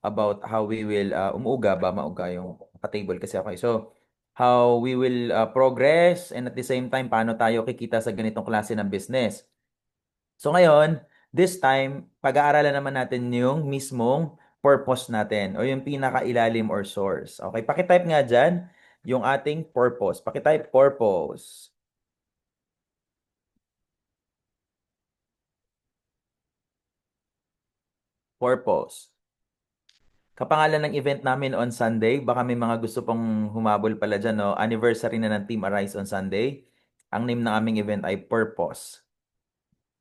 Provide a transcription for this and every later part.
about how we will, umuuga ba, mauga yung table kasi ako. So, how we will progress and at the same time, paano tayo kikita sa ganitong klase ng business. So ngayon, this time, pag-aaralan naman natin yung mismong purpose natin o yung pinakailalim or source. Okay, pakitype nga dyan yung ating purpose. Pakitype purpose. Purpose. Kapangalan ng event namin on Sunday, baka may mga gusto pong humabol pala dyan, no? Anniversary na ng Team Arise on Sunday. Ang name ng aming event ay Purpose.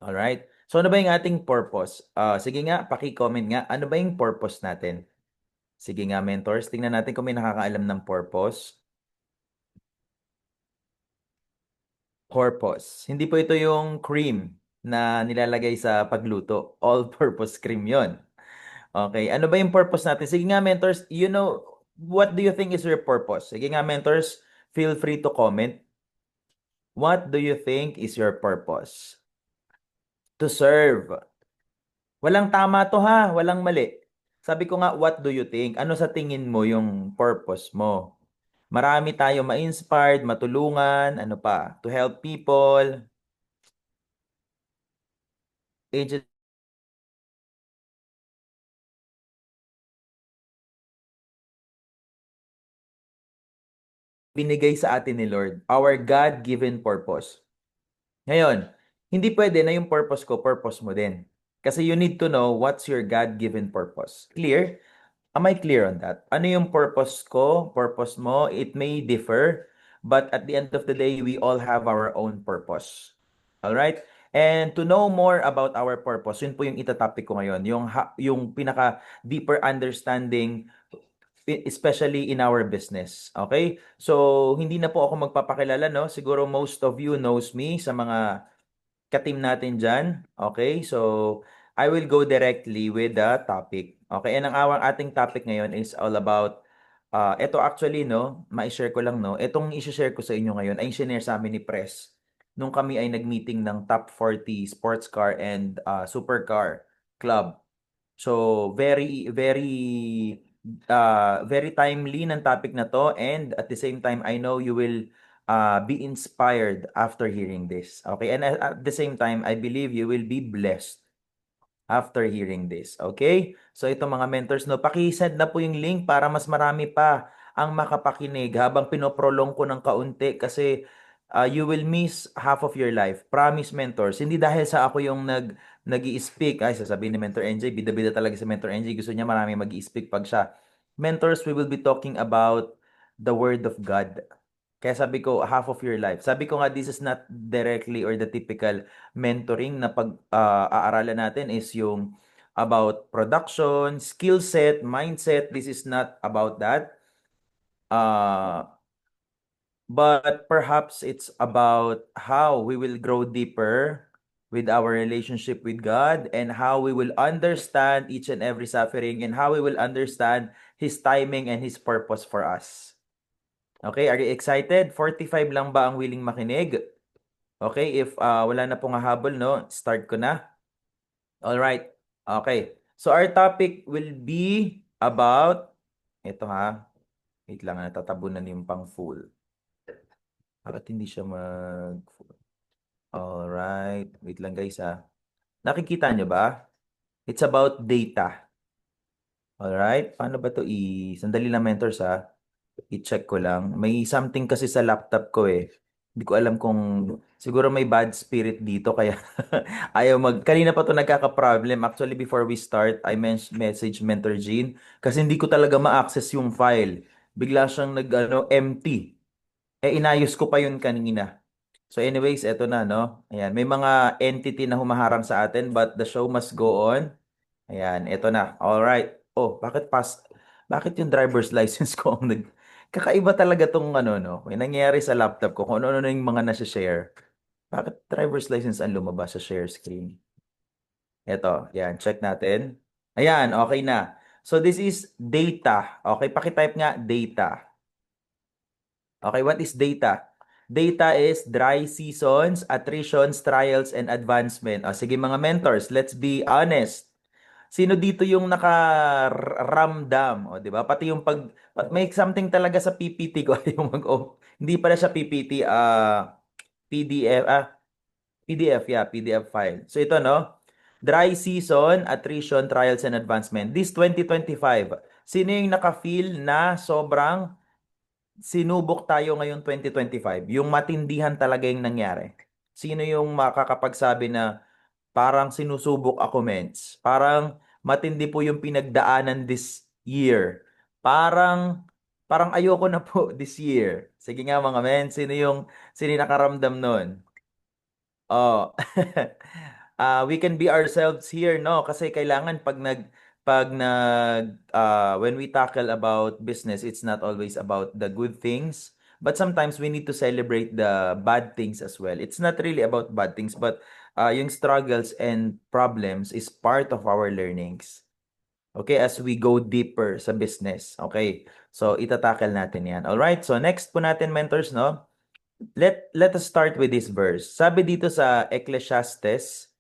Alright? So ano ba yung ating purpose? Sige nga, paki-comment nga, ano ba yung purpose natin? Sige nga, mentors, tingnan natin kung may nakakaalam ng purpose. Purpose. Hindi po ito yung cream na nilalagay sa pagluto. All-purpose cream yon. Okay, ano ba yung purpose natin? Sige nga, mentors, what do you think is your purpose? Sige nga, mentors, feel free to comment. What do you think is your purpose? To serve. Walang tama to ha, walang mali. Sabi ko nga, what do you think? Ano sa tingin mo yung purpose mo? Marami tayo ma-inspired, matulungan, ano pa? To help people, agent binigay sa atin ni Lord. Our God-given purpose. Ngayon, hindi pwede na yung purpose ko, purpose mo din. Kasi you need to know what's your God-given purpose. Clear? Am I clear on that? Ano yung purpose ko, purpose mo? It may differ, but at the end of the day, we all have our own purpose. All right? And to know more about our purpose, yun po yung itatopic ko ngayon, yung pinaka deeper understanding especially in our business. Okay? So, hindi na po ako magpapakilala, no? Siguro most of you knows me sa mga ka-team natin dyan. Okay? So, I will go directly with the topic. Okay? And ang ating topic ngayon is all about, ito actually, no? Ma-share ko lang, no? Itong i-share ko sa inyo ngayon ay shinare sa amin ni Press nung kami ay nag-meeting ng top 40 sports car and supercar club. So, very timely ng topic na to, and at the same time, I know you will be inspired after hearing this. Okay? And at the same time, I believe you will be blessed after hearing this. Okay? So ito mga mentors, no, paki-send na po yung link para mas marami pa ang makapakinig habang pinoprolong ko ng kaunti kasi you will miss half of your life. Promise, mentors. Hindi dahil sa ako yung nag-i-speak. Ay, sasabihin ni Mentor NJ, bida-bida talaga si Mentor NJ. Gusto niya marami mag-i-speak pag siya. Mentors, we will be talking about the Word of God. Kaya sabi ko, half of your life. Sabi ko nga, this is not directly or the typical mentoring na pag-aaralan natin is yung about production, skill set, mindset. This is not about that. Uh, but perhaps it's about how we will grow deeper with our relationship with God and how we will understand each and every suffering and how we will understand His timing and His purpose for us. Okay, are you excited? 45 lang ba ang willing makinig? Okay, if wala na pong hahabol, no, start ko na. All right. Okay. So our topic will be about, ito ha, wait lang, natatabunan yung pang full. Bakit hindi siya mag-full? All right. Wait lang guys ha. Nakikita nyo ba? It's about data. All right. Paano ba to sandali lang mentors ha. I-check ko lang. May something kasi sa laptop ko eh. Hindi ko alam kung siguro may bad spirit dito kaya ayaw kanina pa to nagkaka-problem. Actually before we start, I message Mentor Jean kasi hindi ko talaga ma-access yung file. Bigla siyang empty. Inayos ko pa yun kanina. So anyways, eto na no. Ayan, may mga entity na humaharang sa atin but the show must go on. Ayan, eto na. All right. Oh, bakit yung driver's license ko ang kakaiba talaga tong no? May nangyayari sa laptop ko kung ano-ano na yung mga nasa-share. Bakit driver's license ang lumabas sa share screen? Eto, yan, check natin. Ayan, okay na. So this is data. Okay, paki-type nga data. Okay, what is data? Data is dry seasons, attritions, trials, and advancement. O, sige mga mentors, let's be honest. Sino dito yung nakaramdam? O, di ba? Pati yung may something talaga sa PPT ko yung hindi pala siya PPT, PDF, PDF, yeah, PDF file. So ito, no? Dry season, attrition, trials, and advancement. This 2025, sino yung naka-feel na sobrang sinubok tayo ngayong 2025? Yung matindihan talaga yung nangyari. Sino yung makakapagsabi na parang sinusubok ako, mens? Parang matindi po yung pinagdaanan this year. Parang, parang ayoko na po this year. Sige nga mga men, sino yung nakaramdam nun? Oh. We can be ourselves here, no? Kasi kailangan when we tackle about business, it's not always about the good things, but sometimes we need to celebrate the bad things as well. It's not really about bad things, but yung struggles and problems is part of our learnings. Okay, as we go deeper sa business. Okay, so itatackle natin yan. All right, so next po natin, mentors, no? Let us start with this verse. Sabi dito sa Ecclesiastes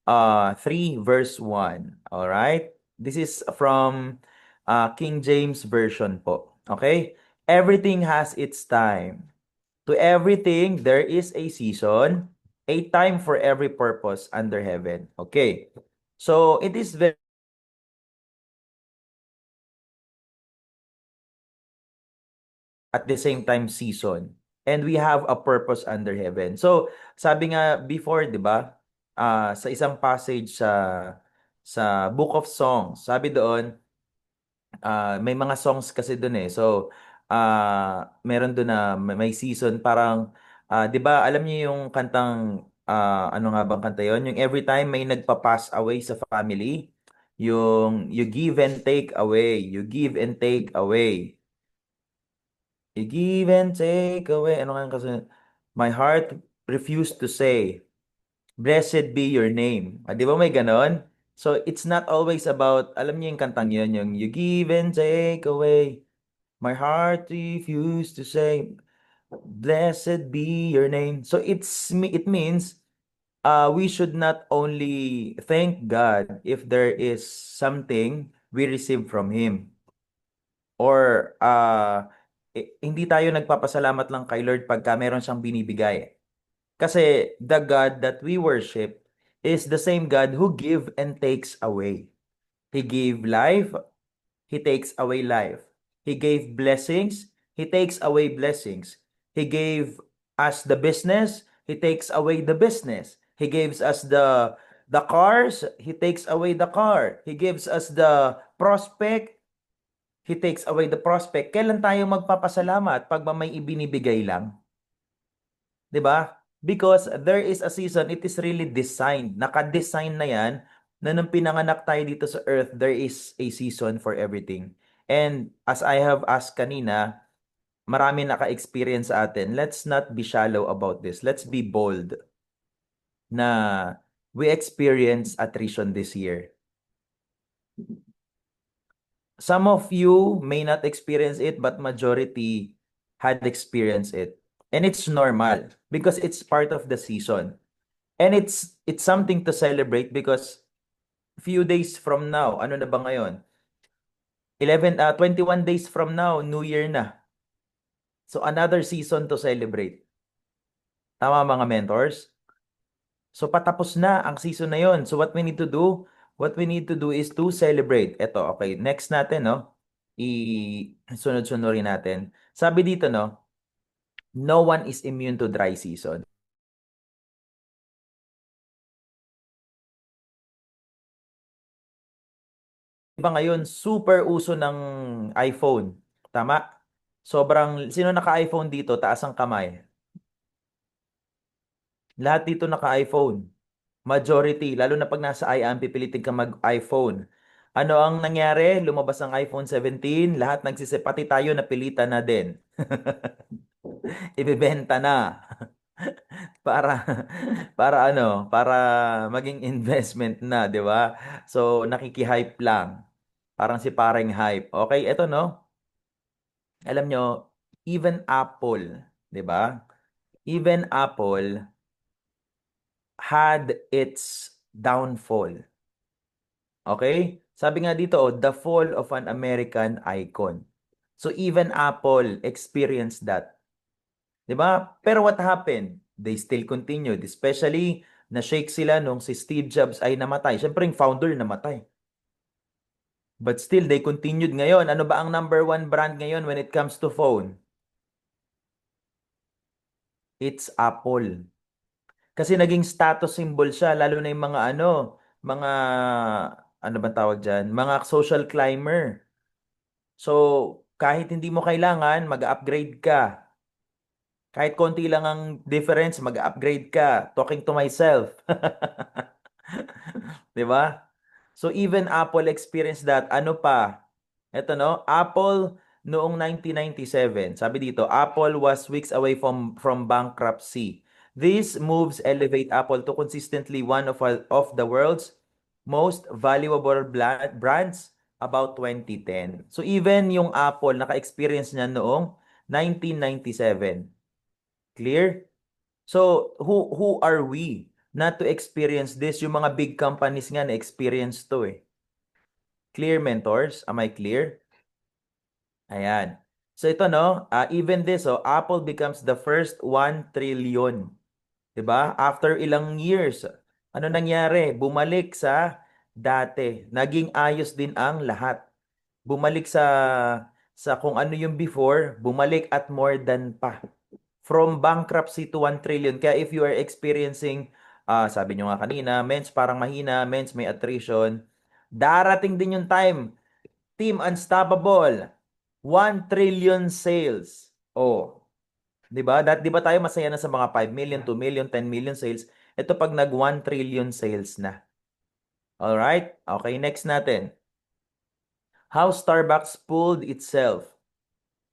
3 verse 1. All right? This is from King James version po. Okay? Everything has its time. To everything there is a season, a time for every purpose under heaven. Okay. So it is very at the same time season. And we have a purpose under heaven. So, sabi nga before, 'di ba? Sa isang passage sa Book of Songs, sabi doon, may mga songs kasi doon eh. So, meron doon na may season parang 'di ba, alam niyo yung kantang ano nga bang kanta 'yon? Yung every time may nagpa-pass away sa family, yung you give and take away, you give and take away. You give and take away. Ano nga yung kasunod? My heart refused to say, blessed be your name. Di ba may ganon? So, it's not always about, alam niyo yung kantang yun, yung you give and take away. My heart refused to say, blessed be your name. So, it means we should not only thank God if there is something we receive from Him. Or hindi tayo nagpapasalamat lang kay Lord pagka meron siyang binibigay. Kasi the God that we worship is the same God who give and takes away. He gave life, He takes away life. He gave blessings, He takes away blessings. He gave us the business, He takes away the business. He gives us the cars, He takes away the car. He gives us the prospect, He takes away the prospect. Kailan tayo magpapasalamat pag may ibinibigay lang? 'Di ba? Because there is a season, it is really designed. Naka-design na 'yan na nung pinanganak tayo dito sa earth, there is a season for everything. And as I have asked kanina, marami naka-experience sa atin. Let's not be shallow about this. Let's be bold na we experience attrition this year. Some of you may not experience it, but majority had experienced it. And it's normal because it's part of the season. And it's something to celebrate because few days from now, ano na ba ngayon? 21 days from now, New Year na. So another season to celebrate. Tama mga mentors? So patapos na ang season na yon. So what we need to do? What we need to do is to celebrate. Ito, okay. Next natin, no? Sunod-sunurin natin. Sabi dito, no? No one is immune to dry season. Diba ngayon, super uso ng iPhone. Tama? Sino naka-iPhone dito? Taas ang kamay. Lahat dito naka-iPhone. Majority, lalo na pag nasa IAM, pipilitin ka mag-iPhone. Ano ang nangyari? Lumabas ang iPhone 17, lahat pati tayo napilitan na din. Ibebenta na. Para para maging investment na, 'di ba? So nakiki-hype lang. Parang si pareng hype. Okay, eto no. Alam nyo, even Apple, 'di ba? Even Apple had its downfall. Okay? Sabi nga dito, oh, the fall of an American icon. So even Apple experienced that. 'Di ba? Pero what happened? They still continued, especially na-shake sila nung si Steve Jobs ay namatay. Siyempre, yung founder namatay. But still, they continued ngayon. Ano ba ang number one brand ngayon when it comes to phone? It's Apple. Kasi naging status symbol siya, lalo na yung mga mga, ano ba tawag dyan? Mga social climber. So, kahit hindi mo kailangan, mag-upgrade ka. Kahit konti lang ang difference, mag-upgrade ka. Talking to myself. 'Di ba? So even Apple experienced that. Ano pa? Ito no, Apple noong 1997. Sabi dito, Apple was weeks away from bankruptcy. These moves elevate Apple to consistently one of the world's most valuable brands about 2010. So even yung Apple naka-experience niya noong 1997. Clear? So, who are we not to experience this? Yung mga big companies nga na-experience to eh. Clear, mentors? Am I clear? Ayan. So ito no, even this, oh, Apple becomes the first 1 trillion. 'Di ba? After ilang years, ano nangyari? Bumalik sa dati. Naging ayos din ang lahat. Bumalik sa kung ano yung before, bumalik at more than pa. From bankruptcy to 1 trillion. Kaya if you are experiencing, sabi nyo nga kanina, mens parang mahina, mens may attrition, darating din yung time, Team Unstoppable, 1 trillion sales. Oh, 'di ba? 'Di ba tayo masaya na sa mga 5 million, 2 million, 10 million sales? Ito pag nag 1 trillion sales na. All right? Okay, next natin. How Starbucks pulled itself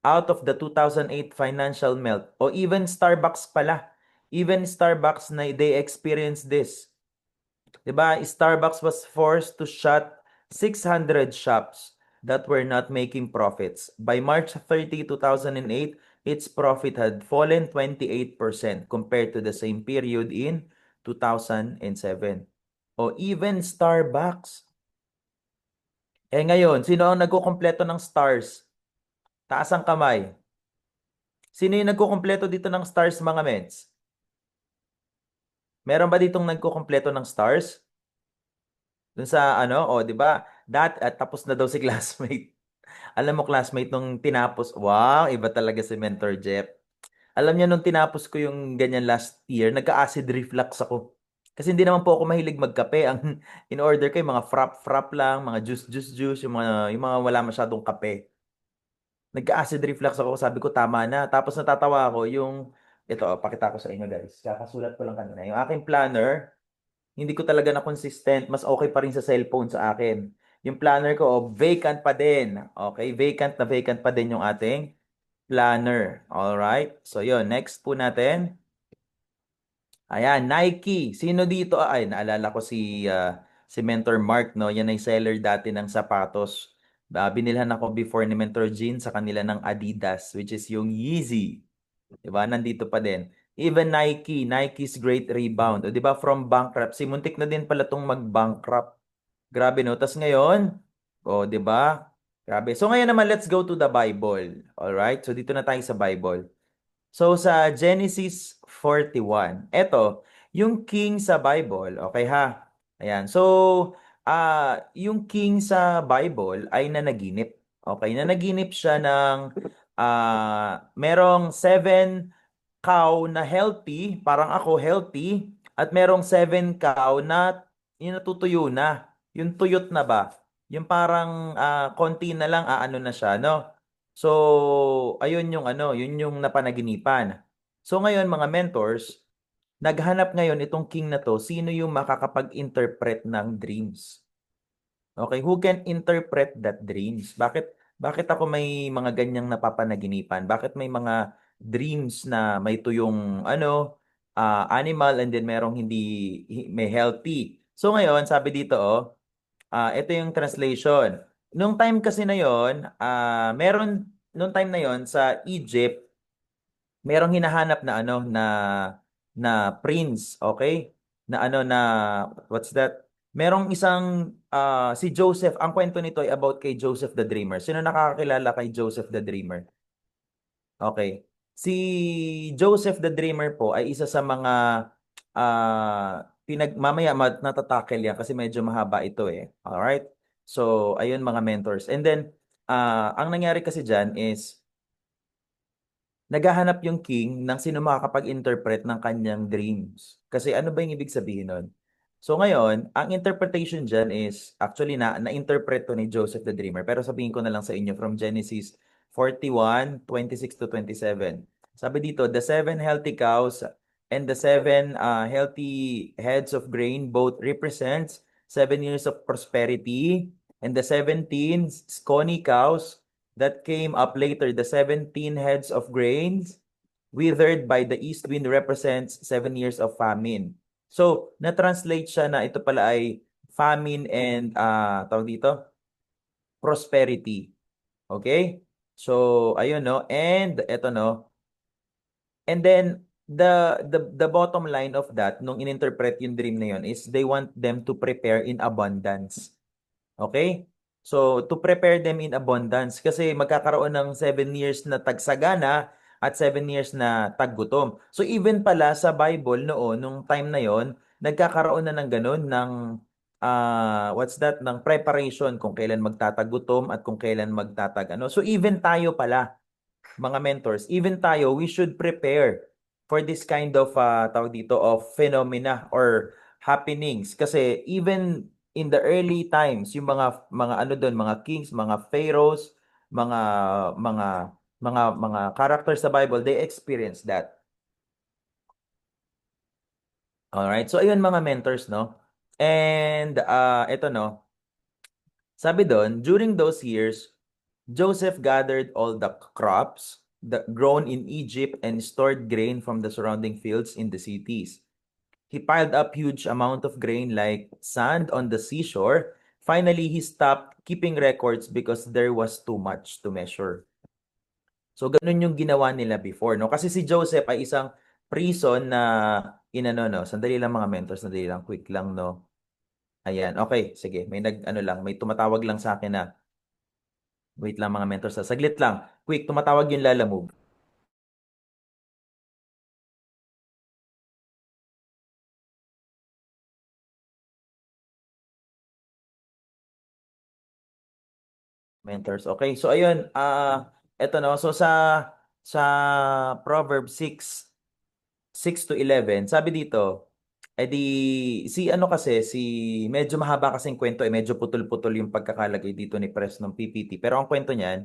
out of the 2008 financial melt. O even Starbucks pala. Even Starbucks na they experienced this. 'Di ba? Starbucks was forced to shut 600 shops that were not making profits. By March 30, 2008, its profit had fallen 28% compared to the same period in 2007. O even Starbucks. Eh ngayon, sino ang nagkukumpleto ng stars? Taas ang kamay. Sino yung nagkukumpleto dito ng stars, mga meds? Meron ba ditong nagkukumpleto ng stars? Dun sa ano, o 'di ba? Tapos na daw si classmate. Alam mo classmate nung tinapos, wow, iba talaga si Mentor Jeff. Alam niya nung tinapos ko yung ganyan last year, nagka-acid reflux ako. Kasi hindi naman po ako mahilig magkape. Ang in-order ko yung mga frap-frap lang, mga juice, yung mga wala masyadong kape. Nagka-acid reflux ako, sabi ko tama na. Tapos natatawa ako ito, pakita ko sa inyo guys. Kakasulat ko lang kanina. Yung aking planner, hindi ko talaga na consistent. Mas okay pa rin sa cellphone sa akin. Yung planner ko, vacant pa din. Okay, vacant pa din yung ating planner. Alright? So yun, next po natin. Ayan, Nike. Sino dito? Ay, naalala ko si Mentor Mark, no? Yan ay seller dati ng sapatos. Binilhan ako before ni Mentor Jean sa kanila ng Adidas, which is yung Yeezy. 'Di ba? Nandito pa din. Even Nike's great rebound. O 'di ba from bankruptcy, muntik na din pala tong mag-bankrupt. Grabe no. Tas ngayon, o 'di ba? Grabe. So ngayon naman let's go to the Bible. All right? So dito na tayo sa Bible. So sa Genesis 41, eto, yung king sa Bible, okay ha? Ayan. So, yung king sa Bible ay nanaginip. Okay, nanaginip siya ng merong 7 cow na healthy, parang ako healthy, at merong 7 cow na yung natutuyo na. Yung tuyot na ba? Yung parang konti na lang ano na siya, no? So, ayun yung yun yung napanaginipan. So ngayon mga mentors, naghanap ngayon itong king na to, sino yung makakapag-interpret ng dreams? Okay, who can interpret that dreams? Bakit ako may mga ganyang napapanaginipan? Bakit may mga dreams na may tuyong animal and then merong may healthy? So ngayon, sabi dito ito yung translation. Nung time kasi na yon, nung time na yon sa Egypt, merong hinahanap na na prince, okay? Na what's that? Merong isang si Joseph, ang kwento nito ay about kay Joseph the Dreamer. Sino nakakakilala kay Joseph the Dreamer? Okay. Si Joseph the Dreamer po ay isa sa mga mamaya natatakel yan kasi medyo mahaba ito eh. Alright? So, ayun mga mentors. And then, ang nangyari kasi dyan is, naghahanap yung king ng sino makakapag-interpret ng kanyang dreams. Kasi ano ba yung ibig sabihin nun? So ngayon, ang interpretation dyan is, actually na-interpret to ni Joseph the Dreamer, pero sabihin ko na lang sa inyo from Genesis 41:26 to 27. Sabi dito, the seven healthy cows and the seven healthy heads of grain both represents 7 years of prosperity, and the 17 scrawny cows that came up later, the 17 heads of grains withered by the east wind represents 7 years of famine. So, na-translate siya na ito pala ay famine and tawag dito, prosperity. Okay? So, ayun no. And eto no. And then the bottom line of that nung ininterpret yung dream na yun is they want them to prepare in abundance. Okay? So, to prepare them in abundance kasi magkakaroon ng 7 years na tagsagana at 7 years na taggutom. So, even pala sa Bible noon, nung time na yon, nagkakaroon na ng ganun, ng what's that, ng preparation kung kailan magtatagutom at kung kailan magtatag-ano. So, even tayo pala, mga mentors, even tayo, we should prepare for this kind of tawag dito of phenomena or happenings kasi even in the early times yung mga ano doon, mga kings, mga pharaohs, mga mga mga characters sa Bible, they experience that. All right, so ayun mga mentors, no. And ito no, sabi doon, during those years Joseph gathered all the crops that grown in Egypt and stored grain from the surrounding fields in the cities. He piled up huge amount of grain like sand on the seashore. Finally, he stopped keeping records because there was too much to measure. So ganun yung ginawa nila before, no? Kasi si Joseph ay isang prison na inano, no? Sandali lang mga mentors, sandali lang, quick lang, no? Ayan, okay, sige. May ano lang, may tumatawag lang sa akin na, wait lang mga mentors, saglit lang. Quick, tumatawag yung Lala Move. Mentors. Okay. So ayun, eto no. So sa Proverbs 6:6 to 11, sabi dito, si ano kasi, si medyo mahaba kasing kwento, medyo putol-putol yung pagkakalagay dito ni Press ng PPT. Pero ang kwento niyan,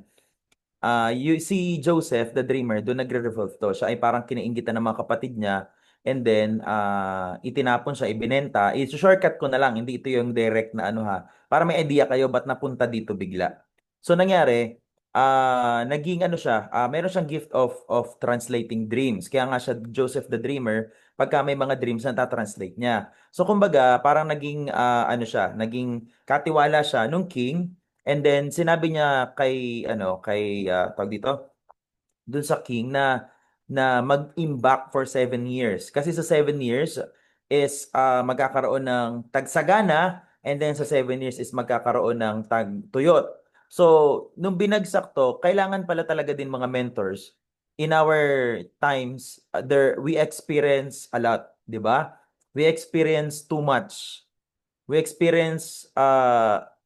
si Joseph, the dreamer, doon nagre-revolve to. Siya ay parang kinainggitan ng mga kapatid niya. And then, itinapon siya, ibinenta. I-shortcut ko na lang, hindi ito yung direct na ano ha. Para may idea kayo, ba't napunta dito bigla. So, nangyari, naging ano siya, meron siyang gift of translating dreams. Kaya nga siya, Joseph the Dreamer, pagka may mga dreams, na-translate niya. So, kumbaga, parang naging, ano siya, naging katiwala siya nung king. And then sinabi niya kay ano kay tawag dito dun sa king na mag-imbak for 7 years. Kasi sa 7 years is magkakaroon ng tagsagana, and then sa 7 years is magkakaroon ng tagtuyot. So, nung binagsak to, kailangan pala talaga din mga mentors in our times, we experience a lot, 'di ba? We experience too much. We experience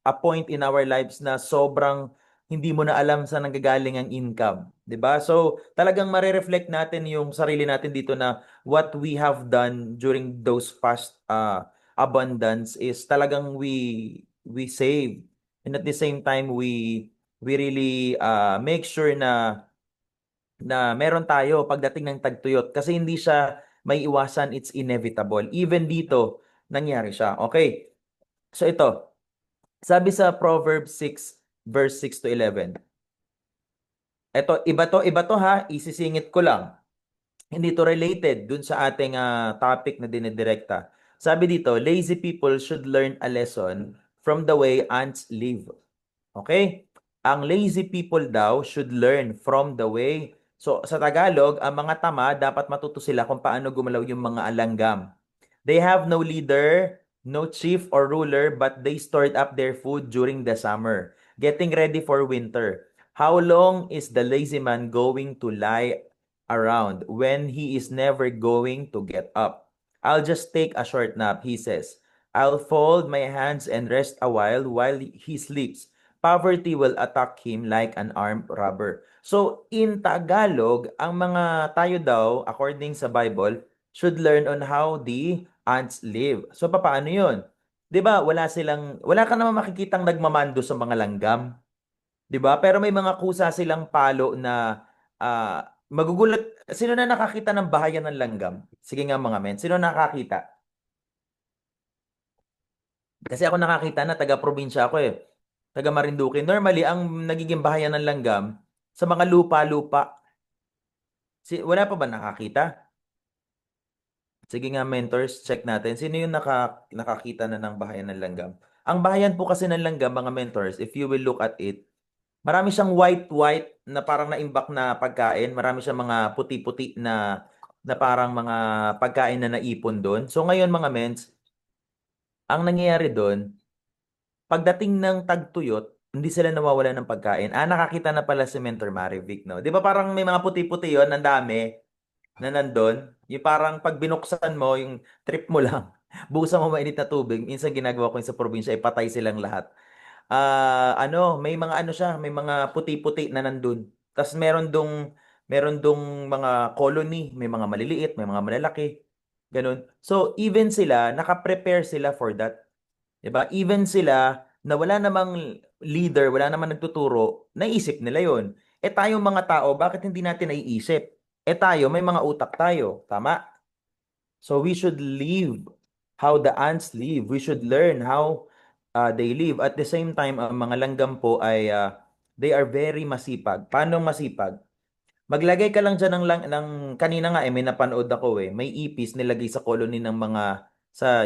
a point in our lives na sobrang hindi mo na alam saan nanggagaling ang income, 'di ba? So, talagang mare-reflect natin yung sarili natin dito na what we have done during those past abundance is talagang we save, and at the same time we really make sure na meron tayo pagdating ng tagtuyot kasi hindi siya may iwasan, it's inevitable. Even dito nangyari siya. Okay. So ito, sabi sa Proverbs 6:6 to 11. Ito, iba to ha, isisingit ko lang. Hindi to related dun sa ating topic na dinidirekta. Sabi dito, lazy people should learn a lesson from the way ants live. Okay? Ang lazy people daw should learn from the way. So, sa Tagalog, ang mga tama, dapat matuto sila kung paano gumalaw yung mga alanggam. They have no leader, No chief or ruler, but they stored up their food during the summer, getting ready for winter. How long is the lazy man going to lie around when he is never going to get up? I'll just take a short nap, he says. I'll fold my hands and rest a while he sleeps. Poverty will attack him like an armed robber. So, in Tagalog, ang mga tayo daw, according sa Bible, should learn on how the ants live. So, papaano yun? 'Di ba, wala ka naman makikitang nagmamando sa mga langgam, 'di ba? Pero may mga kusa silang palo na magugulat. Sino na nakakita ng bahayan ng langgam? Sige nga mga men, sino nakakita? Kasi ako nakakita na taga-probinsya ako eh. Taga Marinduque. Normally, ang nagiging bahayan ng langgam sa mga lupa-lupa. Wala pa ba nakakita? Sige nga mentors, check natin. Sino yung nakakita na ng bahayan ng langgam? Ang bahayan po kasi ng langgam, mga mentors, if you will look at it, marami siyang white-white na parang naimbak na pagkain. Marami siyang mga puti-puti na parang mga pagkain na naipon doon. So ngayon mga mens, ang nangyayari doon, pagdating ng tagtuyot, hindi sila nawawala ng pagkain. Nakakita na pala si Mentor Marivic, no? Di ba parang may mga puti-puti yon, ang dami na nandun? Yung parang pag binuksan mo, yung trip mo lang, bukusan mo mainit na tubig, minsan ginagawa ko yun sa probinsya, ipatay silang lahat. May mga ano siya, may mga puti-puti na nandun. Tapos meron dong mga colony, may mga maliliit, may mga malalaki, ganun. So, even sila, naka-prepare sila for that. 'Di ba? Even sila na wala namang leader, wala namang nagtuturo, naisip nila 'yon. Tayong mga tao, bakit hindi natin naiisip? Tayo, may mga utak tayo, tama? So we should live how the ants live. We should learn how they live. At the same time, ang mga langgam po ay they are very masipag. Paano masipag? Maglagay ka lang dyan ng kanina nga may napanood ako may ipis nilagay sa colony ng mga,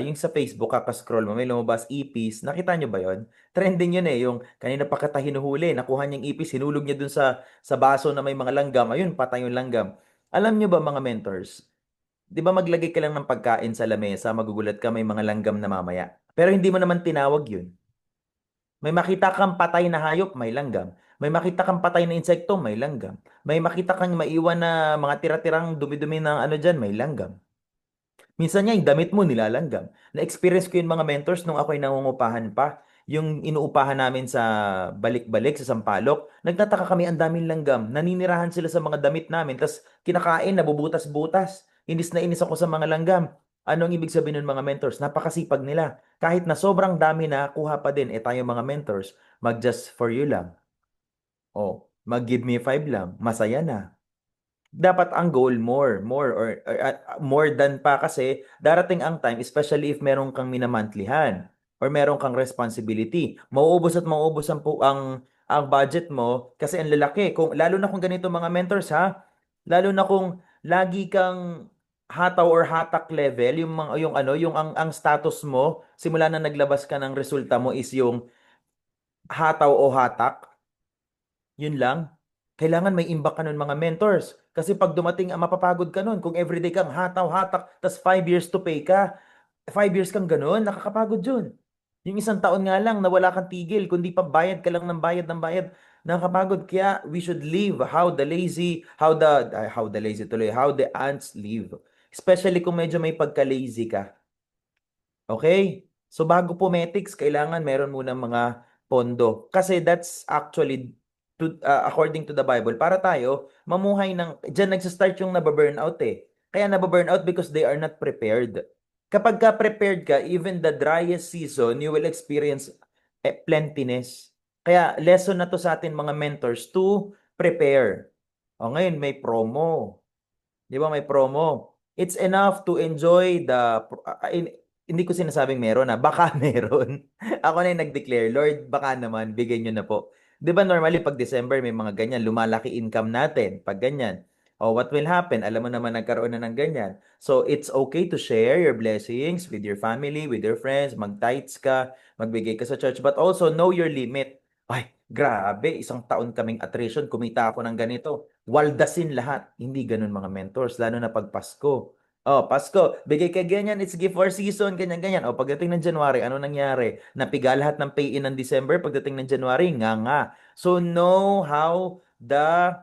yung sa Facebook, scroll mo, may lumabas ipis. Nakita nyo ba yon? Trending yun yung kanina pa kita hinuhuli, nakuha niyang ipis, hinulog niya dun sa baso na may mga langgam, ayun, patay yung langgam. Alam nyo ba mga mentors, di ba maglagay ka lang ng pagkain sa lamesa, magugulat ka may mga langgam na mamaya. Pero hindi mo naman tinawag yun. May makita kang patay na hayop, may langgam. May makita kang patay na insekto, may langgam. May makita kang maiwan na mga tira-tirang dumi-dumi ng ano dyan, may langgam. Minsan nga, yung damit mo nilalanggam. Na-experience ko yung mga mentors nung ako'y nangungupahan pa. Yung inuupahan namin sa balik-balik sa Sampaloc, nagtataka kami ang daming langgam. Naninirahan sila sa mga damit namin, tas kinakain, nabubutas-butas. Inis na inis ako sa mga langgam. Anong ibig sabihin ng mga mentors? Napakasipag nila. Kahit na sobrang dami na, kuha pa din. Tayo mga mentors, mag-just for you lang. Mag-give me 5 lang. Masaya na. Dapat ang goal more or more than pa, kasi darating ang time, especially if meron kang minamantlihan or meron kang responsibility, mauubos at mauubos ang budget mo kasi ang lalaki. Lalo na kung ganito mga mentors ha, lalo na kung lagi kang hataw or hatak level, yung ang status mo simula na naglabas ka ng resulta mo is yung hataw o hatak, yun lang. Kailangan may imbak ka nun mga mentors. Kasi pag dumating, mapapagod ka nun. Kung everyday kang hataw-hatak, tas 5 years to pay ka, 5 years kang ganun, nakakapagod yun. Yung isang taon nga lang na wala kang tigil, kundi pa bayad ka lang ng bayad, nakakapagod. Kaya we should live how the ants live. Especially kung medyo may pagka-lazy ka. Okay? So bago pumetics, kailangan meron muna mga pondo. Kasi that's actually, according to the Bible, para tayo mamuhay diyan nagsa-start yung nababurnout Kaya nababurnout because they are not prepared. Kapag ka prepared ka, even the driest season, you will experience plentiness. Kaya lesson na to sa atin mga mentors to prepare. Ngayon may promo. Di ba may promo? It's enough to enjoy hindi ko sinasabing meron baka meron. Ako na yung nag-declare, Lord, baka naman, bigay nyo na po. Di ba normally pag December may mga ganyan, lumalaki income natin pag ganyan. What will happen? Alam mo naman nagkaroon na ng ganyan. So, it's okay to share your blessings with your family, with your friends, mag-tithes ka, magbigay ka sa church, but also know your limit. Ay, grabe, isang taon kaming attrition, kumita ako ng ganito. Waldasin lahat. Hindi ganun mga mentors, lalo na pag Pasko. Oh, Pasko, bigay ka ganyan, it's gift for season, ganyan-ganyan. O, pagdating ng January, ano nangyari? Napiga lahat ng pay-in ng December, pagdating ng January, nga nga. So, know how the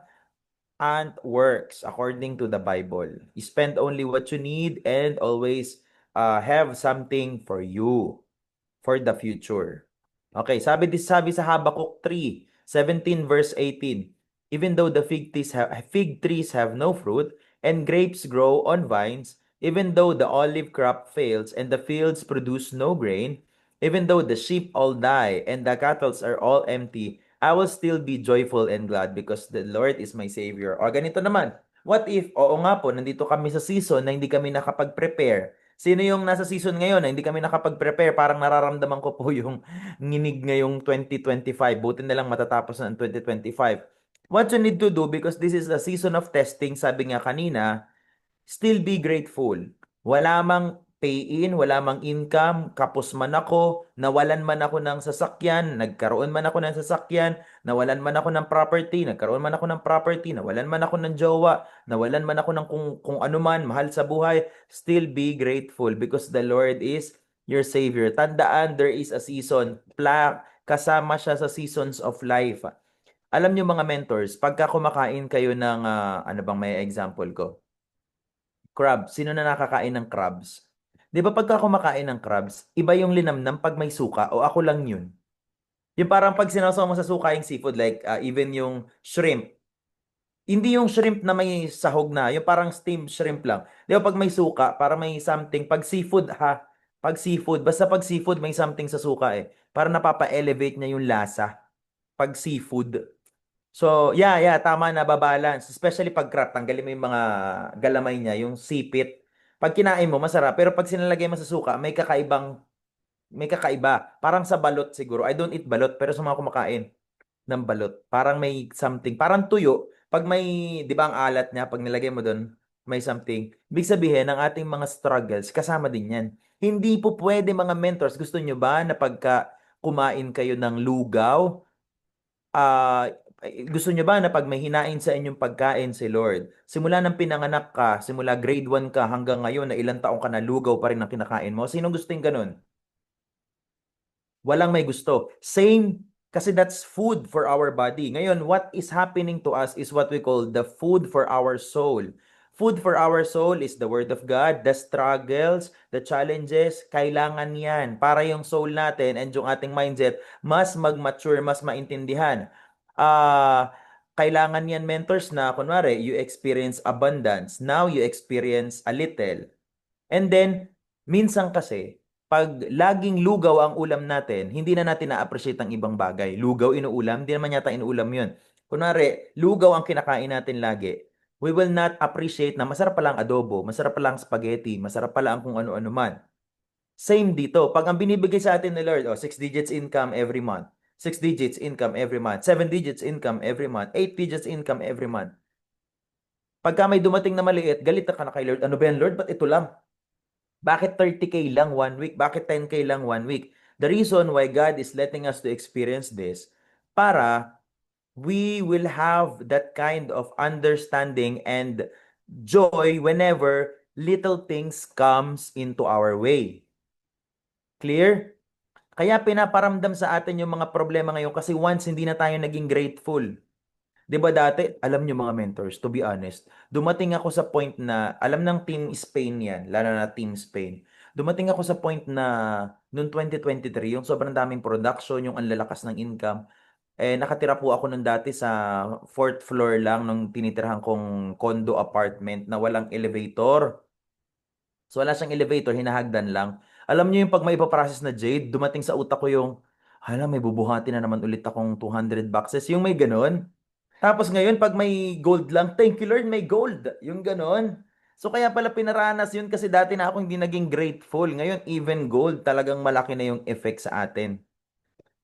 ant works according to the Bible. You spend only what you need and always have something for you, for the future. Okay, sabi sa Habakkuk 3:17 verse 18. Even though the fig trees have no fruit and grapes grow on vines, even though the olive crop fails and the fields produce no grain, even though the sheep all die and the cattle are all empty, I will still be joyful and glad because the Lord is my Savior. O ganito naman, what if, oo nga po, nandito kami sa season na hindi kami nakapag-prepare. Sino yung nasa season ngayon na hindi kami nakapag-prepare? Parang nararamdaman ko po yung nginig ngayong 2025. Buti na lang matatapos na ang 2025. What you need to do, because this is a season of testing, sabi nga kanina, still be grateful. Wala mang pay-in, wala mang income, kapos man ako, nawalan man ako ng sasakyan, nagkaroon man ako ng sasakyan, nawalan man ako ng property, nagkaroon man ako ng property, nawalan man ako ng jowa, nawalan man ako ng kung ano man, mahal sa buhay, still be grateful because the Lord is your Savior. Tandaan, there is a season. Kasama siya sa seasons of life. Alam niyo mga mentors, pagka kumakain kayo ng, ano bang may example ko? Crabs. Sino na nakakain ng crabs? 'Di ba pagka kumakain ng crabs, iba yung linamnam pag may suka o ako lang yun? Yung parang pag sinawsaw mo sa suka yung seafood, like even yung shrimp. Hindi yung shrimp na may sahog na, yung parang steamed shrimp lang. 'Di ba pag may suka, para may something, pag seafood ha, pag seafood, basta pag seafood may something sa suka eh. Para napapa-elevate niya yung lasa pag seafood. So, yeah, tama na, babalance. Especially pag crab, tanggalin mo yung mga galamay niya, yung sipit. Pag kinain mo, masarap. Pero pag sinalagay mo sa suka, may kakaiba. Parang sa balot siguro. I don't eat balot, pero sa mga kumakain ng balot, parang may something. Parang tuyo. Pag may, di ba ang alat niya, pag nilagay mo doon, may something. Ibig sabihin, ang ating mga struggles, kasama din yan. Hindi po pwede mga mentors. Gusto nyo ba na pagka kumain kayo ng lugaw, ah gusto nyo ba na pag may hinain sa inyong pagkain si Lord, simula ng pinanganak ka, simula grade 1 ka hanggang ngayon na ilang taong ka na lugaw pa rin ang kinakain mo? Sinong gusto yung ganun? Walang may gusto. Same, kasi that's food for our body. Ngayon, what is happening to us is what we call the food for our soul. Food for our soul is the Word of God, the struggles, the challenges, kailangan yan para yung soul natin and yung ating mindset mas mag-mature, mas maintindihan. Kailangan yan mentors na, kunwari, you experience abundance, now you experience a little. And then, minsan kasi, pag laging lugaw ang ulam natin, hindi na natin na-appreciate ang ibang bagay. Lugaw inuulam, hindi naman yata inuulam yun. Kunwari, lugaw ang kinakain natin lagi. We will not appreciate na masarap pala ang adobo, masarap pala ang spaghetti, masarap pala ang kung ano-ano man. Same dito. Pag ang binibigay sa atin ni Lord, 6 digits income every month, 6 digits income every month, 7 digits income every month, 8 digits income every month. Pagka may dumating na maliit, galit ka na kay Lord. Ano ba yan, Lord? Ba't ito lang? Bakit 30K lang 1 week? Bakit 10K lang 1 week? The reason why God is letting us to experience this, para we will have that kind of understanding and joy whenever little things comes into our way. Clear? Kaya pinaparamdam sa atin yung mga problema ngayon kasi once hindi na tayo naging grateful. 'Di ba dati, alam nyo mga mentors, to be honest, dumating ako sa point na, alam ng Team Spain yan, lalo na Team Spain. Dumating ako sa point na, noong 2023, yung sobrang daming production, yung ang lalakas ng income, nakatira po ako nung dati sa fourth floor lang nung tinitirahan kong condo apartment na walang elevator. So wala siyang elevator, hinahagdan lang. Alam niyo yung pag may ipaprocess na jade, dumating sa utak ko yung, hala, may bubuhati na naman ulit akong 200 boxes. Yung may ganun. Tapos ngayon, pag may gold lang, thank you Lord, may gold. Yung ganon. So kaya pala pinaranas yun kasi dati na ako hindi naging grateful. Ngayon, even gold, talagang malaki na yung effect sa atin.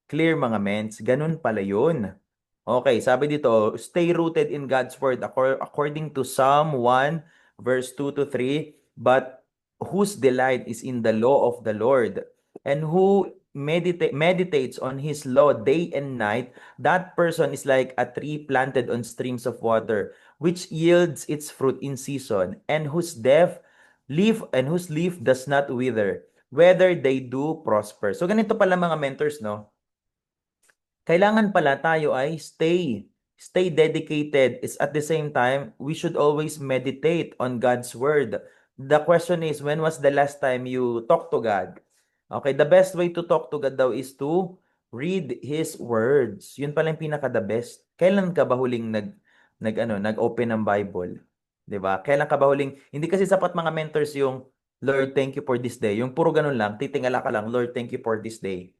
Clear mga mens, ganun pala yun. Okay, sabi dito, stay rooted in God's word according to Psalm 1 verse 2 to 3, but whose delight is in the law of the Lord, and who meditates on his law day and night, that person is like a tree planted on streams of water, which yields its fruit in season, and whose whose leaf does not wither, whether they do prosper. So ganito pala mga mentors, no? Kailangan pala tayo ay stay dedicated. Is at the same time, we should always meditate on God's word. The question is, when was the last time you talked to God? Okay, the best way to talk to God daw is to read His words. Yun pala yung pinaka the best. Kailan ka ba huling nag-open ng Bible? 'Di ba? Kailan ka ba huling, hindi kasi sapat mga mentors yung, Lord, thank you for this day. Yung puro ganun lang, titingala ka lang, Lord, thank you for this day.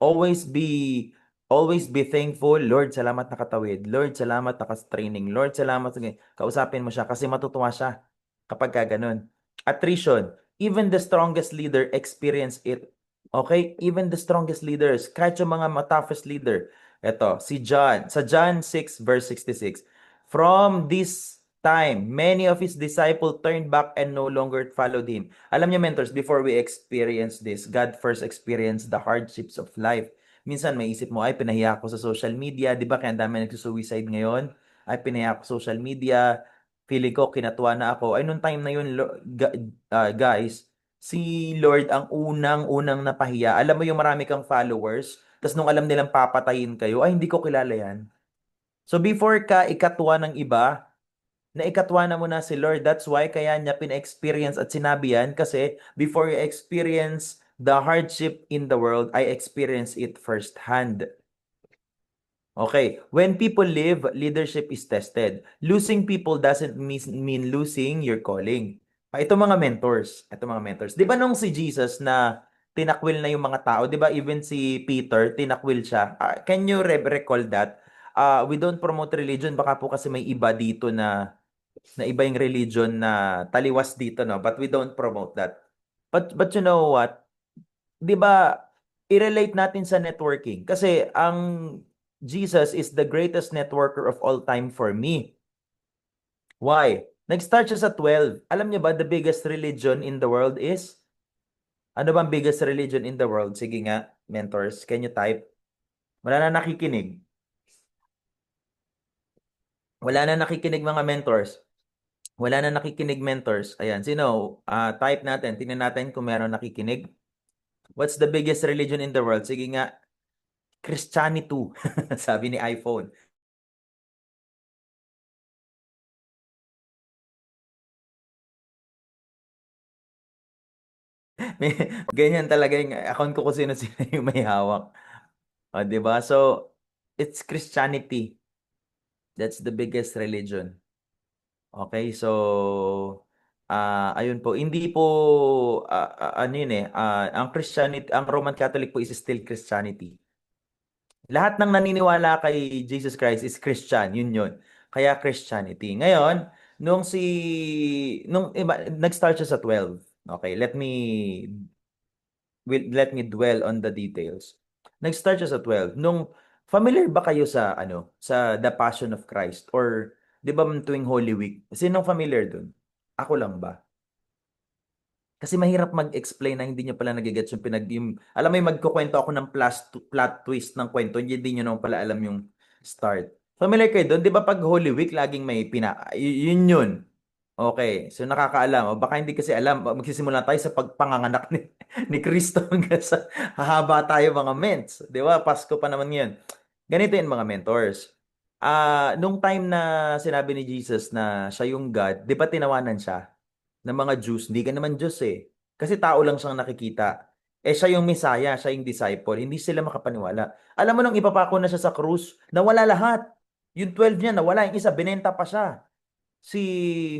Always be always be thankful. Lord, salamat nakatawid. Lord, salamat nakas-training. Lord, salamat kausapin mo siya kasi matutuwa siya kapag ka ganun. Attrition. Even the strongest leader experience it. Okay? Even the strongest leaders, kahit yung mga toughest leader. Ito, si John. Sa John 6 verse 66. From this time, many of his disciples turned back and no longer followed him. Alam niyo, mentors, before we experience this, God first experienced the hardships of life. Minsan may isip mo, ay pinahiya ako sa social media, di ba? Kaya ang dami nagsusuicide ngayon. Ay pinahiya ako sa social media, feeling ko kinatuwa na ako. Ay nung time na yun, guys, si Lord ang unang-unang napahiya. Alam mo yung marami kang followers, tapos nung alam nilang papatayin kayo, ay hindi ko kilala yan. So before ka ikatwa ng iba, na ikatwa na muna si Lord. That's why kaya niya pina-experience at sinabi yan kasi before you experience the hardship in the world, I experience it firsthand. Okay, when people live, leadership is tested. Losing people doesn't mean losing your calling. Ito mga mentors, ito mga mentors. 'Di ba nung si Jesus na tinakwil na yung mga tao, 'di ba even si Peter tinakwil siya. Can you recall that? We don't promote religion, baka po kasi may iba dito na iba yung religion na taliwas dito, no? But we don't promote that. But you know what? 'Di ba i-relate natin sa networking kasi ang Jesus is the greatest networker of all time for me. Why? Nag-start siya sa 12. Alam niyo ba the biggest religion in the world is? Ano bang biggest religion in the world? Sige nga, mentors, can you type? Wala na nakikinig. Wala na nakikinig mga mentors. Wala na nakikinig mentors. Ayan, sino? Type natin. Tingnan natin kung meron nakikinig. What's the biggest religion in the world? Sige nga, Christianity. Sabi ni iPhone. Ganyan talaga yung account ko kung sino-sino yung may hawak. O, di ba? So, it's Christianity. That's the biggest religion. Okay, so ayun po, hindi po ano yun ang Christianity, ang Roman Catholic po is still Christianity. Lahat ng naniniwala kay Jesus Christ is Christian, yun. Kaya Christianity. Ngayon, nung iba, nag-start siya sa 12. Okay, let me dwell on the details. Nag-start siya sa 12. Nung familiar ba kayo sa sa The Passion of Christ or 'di ba tuwing Holy Week? Sinong familiar dun? Ako lang ba? Kasi mahirap mag-explain na hindi niyo pala nagigets alam mo yung magkukwento ako ng plot twist ng kwento, hindi niyo naman pala alam yung start. Familiar kayo doon? 'Di ba pag Holy Week laging may yun. Okay, so nakakaalam. O baka hindi kasi alam, magsisimula tayo sa pagpanganganak ni Kristo hanggang sa hahaba tayo mga ments. Di ba? Pasko pa naman yun. Ganito yun mga mentors. Nung time na sinabi ni Jesus na siya yung God, di ba tinawanan siya ng mga Jews? Hindi ka naman Diyos eh. Kasi tao lang siyang nakikita. Eh siya yung Messiah, siya yung disciple. Hindi sila makapaniwala. Alam mo nung ipapako na siya sa krus, nawala lahat. Yung 12 niya, nawala. Yung isa, binenta pa siya si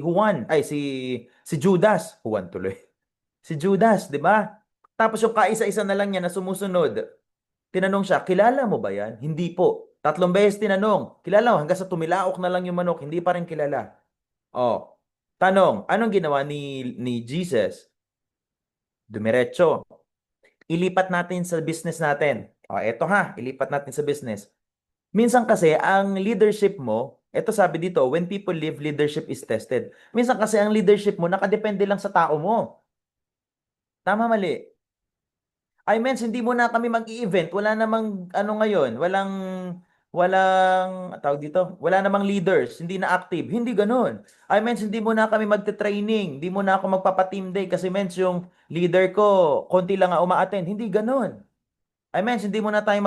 Juan, ay si Judas, Juan tuloy. Si Judas, 'di ba? Tapos yung kaisa-isa na lang niya na sumusunod. Tinanong siya, "Kilala mo ba 'yan?" Hindi po. Tatlong beses tinanong, "Kilala mo?" Hanggang sa tumilaok na lang yung manok, hindi pa rin kilala. Oh. Tanong, anong ginawa ni Jesus? Dumiretso. Ilipat natin sa business natin. Oh, eto ha, ilipat natin sa business. Minsan kasi, ang leadership mo, eto sabi dito, when people live, leadership is tested. Minsan kasi ang leadership mo, nakadepende lang sa tao mo. Tama, mali. I mean, hindi mo na kami mag-i-event. Wala namang, ano ngayon, walang, walang, tawag dito, wala namang leaders, hindi na active. Hindi ganun. I mean, hindi mo na kami magte-training, hindi mo na ako magpapa-team day kasi mens yung leader ko, konti lang ang uma-attend. Hindi ganun. I mean, hindi mo na tayo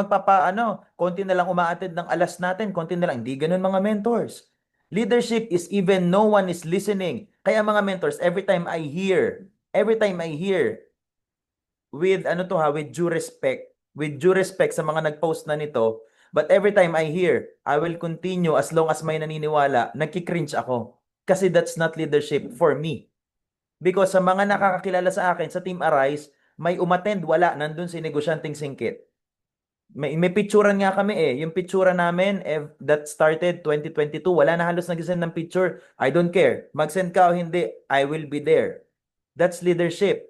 konti na lang uma-attend ng alas natin, konti na lang. Hindi ganun mga mentors. Leadership is even no one is listening. Kaya mga mentors, every time I hear, with with due respect sa mga nag-post na nito, but every time I hear, I will continue as long as may naniniwala, nagki-cringe ako. Kasi that's not leadership for me. Because sa mga nakakakilala sa akin sa Team Arise, may umattend, wala, nandun si Negosyanteng Singkit. May picturean nga kami eh. Yung picture namin that started 2022, wala na halos nag-send ng picture. I don't care. Mag-send ka o hindi, I will be there. That's leadership.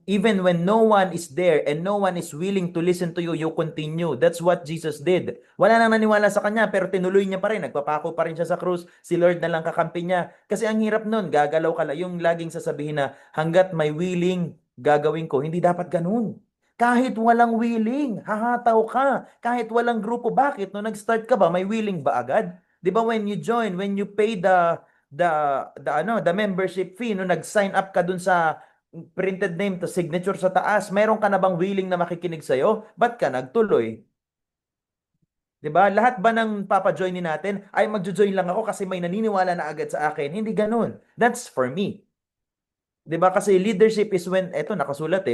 Even when no one is there and no one is willing to listen to you, you continue. That's what Jesus did. Wala nang naniwala sa kanya pero tinuloy niya pa rin. Nagpapako pa rin siya sa krus. Si Lord na lang kakampi niya. Kasi ang hirap nun, gagalaw ka lang. Yung laging sasabihin na hanggat may willing, gagawin ko. Hindi dapat ganun. Kahit walang willing, hahataw ka. Kahit walang grupo, bakit? No nag-start ka ba, may willing ba agad? 'Di ba when you join, when you pay the the membership fee, no nag-sign up ka dun sa printed name to signature sa taas, meron ka na bang willing na makikinig sa'yo? Ba't ka nagtuloy? 'Di ba? Lahat ba ng papa-joinin natin ay magjo-join lang ako kasi may naniniwala na agad sa akin? Hindi ganun. That's for me. 'Di ba? Kasi leadership is when, eto nakasulat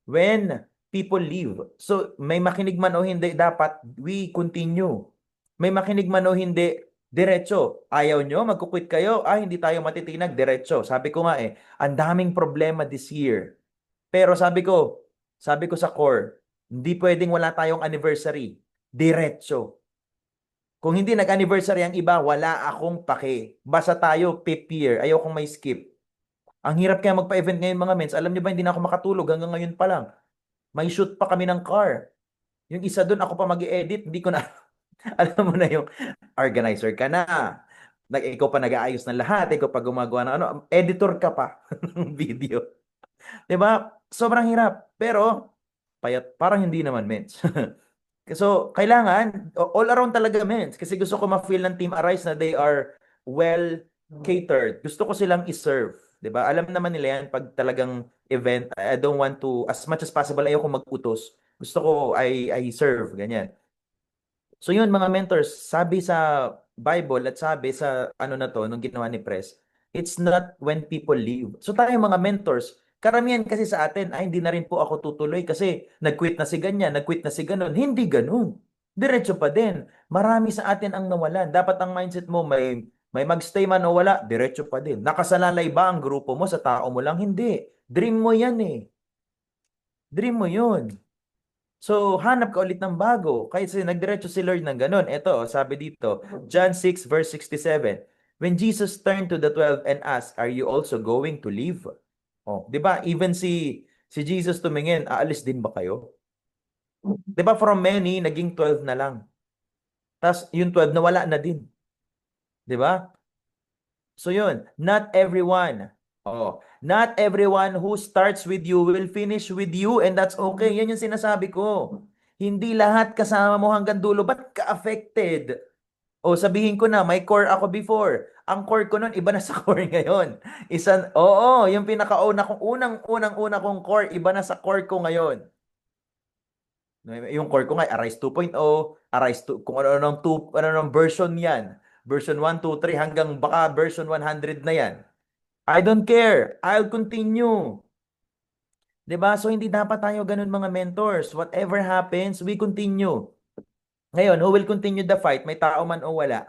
when people leave. So, may makinig man o hindi, dapat we continue. May makinig man o hindi, diretso. Ayaw nyo, magkukwit kayo, hindi tayo matitinag, diretso. Sabi ko nga ang daming problema this year. Pero sabi ko sa core, hindi pwedeng wala tayong anniversary. Diretso. Kung hindi nag-anniversary ang iba, wala akong pake. Basta tayo, 5th year. Ayaw kong may skip. Ang hirap kaya magpa-event ngayon mga mens. Alam niyo ba, hindi na ako makatulog hanggang ngayon pa lang. May shoot pa kami ng car. Yung isa doon, ako pa mag-edit. Hindi ko na, alam mo na yung organizer ka na. Ikaw pa nag-aayos ng lahat. Ikaw pa gumagawa ng editor ka pa ng video. 'Di ba? Sobrang hirap. Pero, payat, parang hindi naman mens. So, kailangan, all around talaga mens. Kasi gusto ko ma-feel ng Team Arise na they are well catered. Gusto ko silang i-serve. 'Di ba? Alam naman nila yan pag talagang event, I don't want to, as much as possible, ayoko mag-utos. Gusto ko, I serve, ganyan. So yun mga mentors, sabi sa Bible at sabi sa na to, nung ginawa ni Pres, it's not when people leave. So tayo mga mentors, karamihan kasi sa atin, hindi na rin po ako tutuloy kasi nag-quit na si ganyan, nag-quit na si ganun. Hindi ganun. Diretso pa din. Marami sa atin ang nawalan. Dapat ang mindset mo, may magstay man o wala, diretso pa din. Nakasalalay ba ang grupo mo sa tao mo lang? Hindi. Dream mo yan eh. Dream mo yun. So, hanap ka ulit ng bago. Kasi nagdiretso si Lord ng ganun. Ito, sabi dito, John 6 verse 67. When Jesus turned to the 12 and asked, "Are you also going to leave?" Oh, 'di ba? Even si Jesus tumingin, "Aalis din ba kayo?" 'Di ba from many naging 12 na lang. Tapos yung 12 nawala na din. 'Di ba? So yun, not everyone who starts with you will finish with you and that's okay. Yan yung sinasabi ko. Hindi lahat kasama mo hanggang dulo. Ba't ka-affected? O sabihin ko na, may core ako before. Ang core ko nun, iba na sa core ngayon. Yung pinakauna kong, unang-una kong core, iba na sa core ko ngayon. Yung core ko nga, Arise 2.0, Arise 2, kung ano nang version yan. Version 1, 2, 3, hanggang baka version 100 na yan. I don't care. I'll continue. 'Di ba? So hindi dapat tayo ganun mga mentors. Whatever happens, we continue. Ngayon, who will continue the fight? May tao man o wala?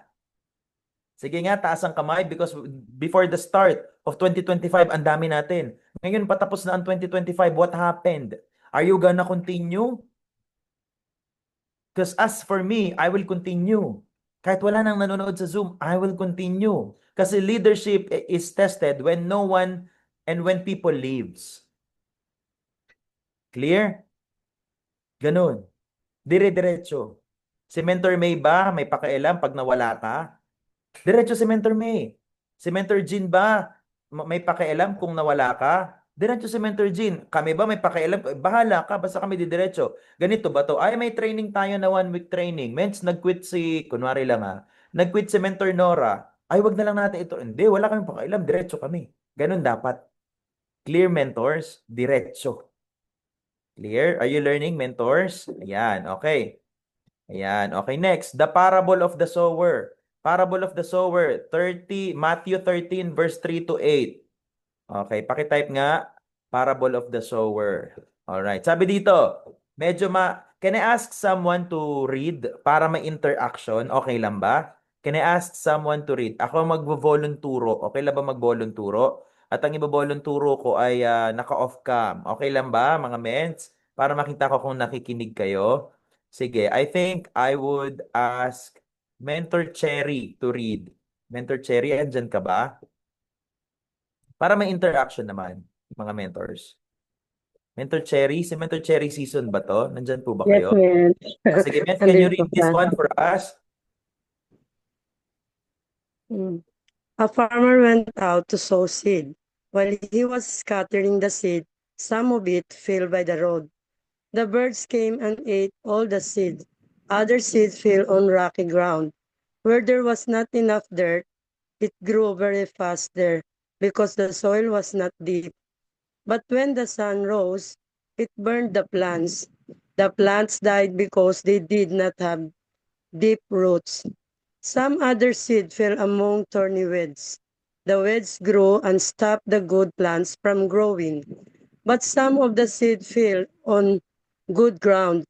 Sige nga, taas ang kamay because before the start of 2025, ang dami natin. Ngayon, patapos na ang 2025, what happened? Are you gonna continue? Because as for me, I will continue. Kahit wala nang nanonood sa Zoom, I will continue. Kasi leadership is tested when no one and when people leaves. Clear? Ganun. Dire-diretso. Si Mentor May ba may pakialam pag nawala ka? Diretso si Mentor May. Si Mentor Jean ba may pakialam kung nawala ka? Diretso si Mentor Jean. Kami ba may pakialam? Bahala ka, basta kami didiretso. Ganito ba to? Ay, may training tayo na 1 week training. Mens, nag-quit si, kunwari lang ha, nag-quit si Mentor Nora. Ay, wag na lang natin ito. Hindi, wala kami pakialam. Diretso kami. Ganun dapat. Clear mentors, diretso. Clear? Are you learning, mentors? Ayan, okay. Ayan, okay. Next, the parable of the sower. Parable of the sower, Matthew 13, verse 3 to 8. Okay, pakitype nga, parable of the sower. All right. Sabi dito, can I ask someone to read para may interaction? Okay lang ba? Can I ask someone to read? Ako magvo-volunturo. Okay lang ba mag-volunturo? At ang ibo-volunturo ko ay naka-off cam. Okay lang ba, mga mens? Para makita ko kung nakikinig kayo. Sige, I think I would ask Mentor Cherry to read. Mentor Cherry, andyan ka ba? Para may interaction naman, mga mentors. Mentor Cherry, si Mentor Cherry season ba to? Nandyan po ba Yes, kayo? ma'am. Sige, Mets, can you Andito read this ka. one for us? Mm. A farmer went out to sow seed. While he was scattering the seed, some of it fell by the road. The birds came and ate all the seed. Other seed fell on rocky ground. Where there was not enough dirt, it grew very fast there because the soil was not deep. But when the sun rose, it burned the plants. The plants died because they did not have deep roots. Some other seed fell among thorny weeds. The weeds grew and stopped the good plants from growing. But some of the seed fell on good ground.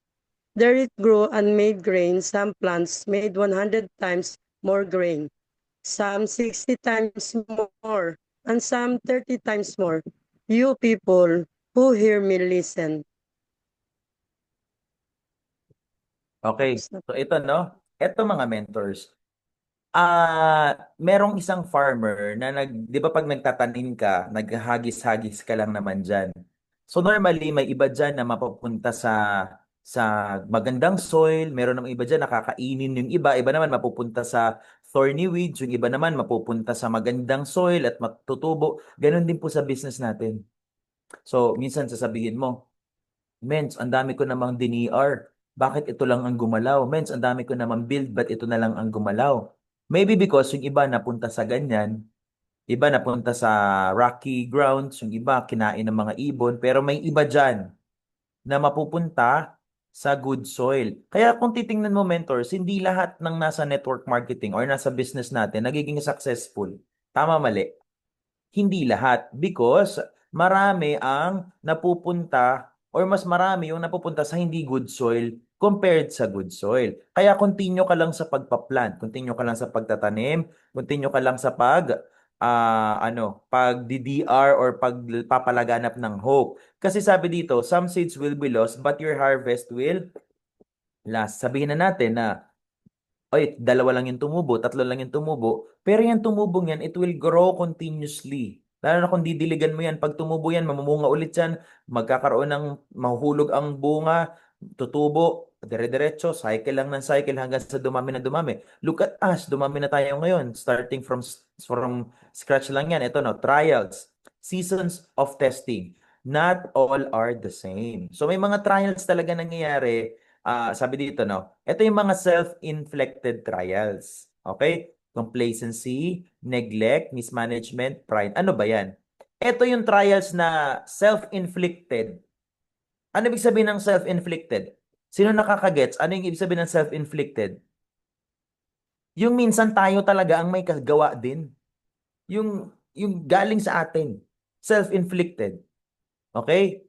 There it grew and made grain. Some plants made 100 times more grain, some 60 times more, and some 30 times more. You people who hear me listen. Okay, Tapos na. so ito no, ito mga mentors. Merong isang farmer na 'di ba pag nagtatanim ka, naghahagis-hagis ka lang naman diyan. So normally may iba diyan na mapupunta sa magandang soil, meron namang iba diyan nakakainin yung iba, iba naman mapupunta sa thorny weeds, yung iba naman mapupunta sa magandang soil at matutubo. Ganon din po sa business natin. So minsan sasabihin mo, Mens, ang dami ko namang DNR. Bakit ito lang ang gumalaw? Mens, ang dami ko namang build, ba't ito na lang ang gumalaw? Maybe because yung iba napunta sa ganyan, iba napunta sa rocky grounds, yung iba kinain ng mga ibon, pero may iba dyan na mapupunta sa good soil. Kaya kung titingnan mo, mentors, hindi lahat ng nasa network marketing or nasa business natin nagiging successful. Tama, mali? Hindi lahat because marami ang napupunta or mas marami yung napupunta sa hindi good soil compared sa good soil. Kaya continue ka lang sa pagpa-plant, continue ka lang sa pagtatanim, continue ka lang sa pag DDR or pagpapalaganap ng hope. Kasi sabi dito, some seeds will be lost but your harvest will last. Sabihin na natin na oy, dalawa lang yung tumubo, tatlo lang yung tumubo, pero yung tumubong yan, it will grow continuously. Lalo na kung didiligan mo yan, pag tumubo yan, mamumunga ulit yan, magkakaroon ng mahuhulog ang bunga, tutubo, dire-diretso, cycle lang ng cycle hanggang sa dumami na dumami. Look at us, dumami na tayo ngayon, starting from scratch lang yan. Ito no, trials, seasons of testing. Not all are the same. So may mga trials talaga nangyayari. Sabi dito, no? Ito yung mga self-inflicted trials. Okay? Complacency, neglect, mismanagement, pride. Ano ba yan? Ito yung trials na self-inflicted. Ano ibig sabihin ng self-inflicted? Sino nakakagets? Ano yung ibig sabihin ng self-inflicted? Yung minsan tayo talaga ang may kagawa din. Yung galing sa atin. Self-inflicted. Okay?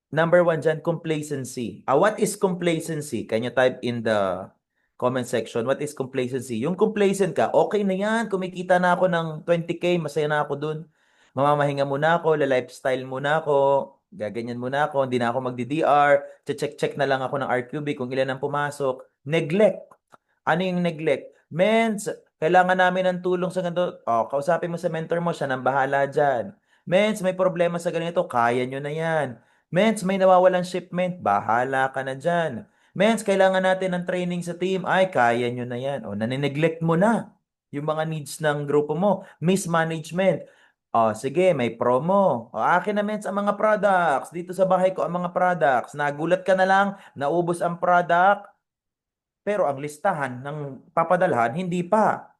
Number one dyan, complacency. What is complacency? Can you type in the comment section? What is complacency? Yung complacent ka, okay na yan. Kumikita na ako ng 20K, masaya na ako dun. Mamamahinga muna ako, la-lifestyle muna ako, gaganyan muna ako, hindi na ako magdi-DR, check-check na lang ako ng RQB kung ilan ang pumasok. Neglect. Ano yung neglect? Mens, kailangan namin ng tulong sa ganito. Kausapin mo sa mentor mo, siya nang bahala dyan. Mens, may problema sa ganito, kaya nyo na yan. Mens, may nawawalan shipment, bahala ka na dyan. Mens, kailangan natin ng training sa team, ay, kaya nyo na yan. O, nanineglect mo na yung mga needs ng grupo mo. Mismanagement. Oh, sige, may promo. O, akin na men sa mga products. Dito sa bahay ko ang mga products. Nagulat ka na lang, naubos ang product, pero ang listahan ng papadalhan, hindi pa.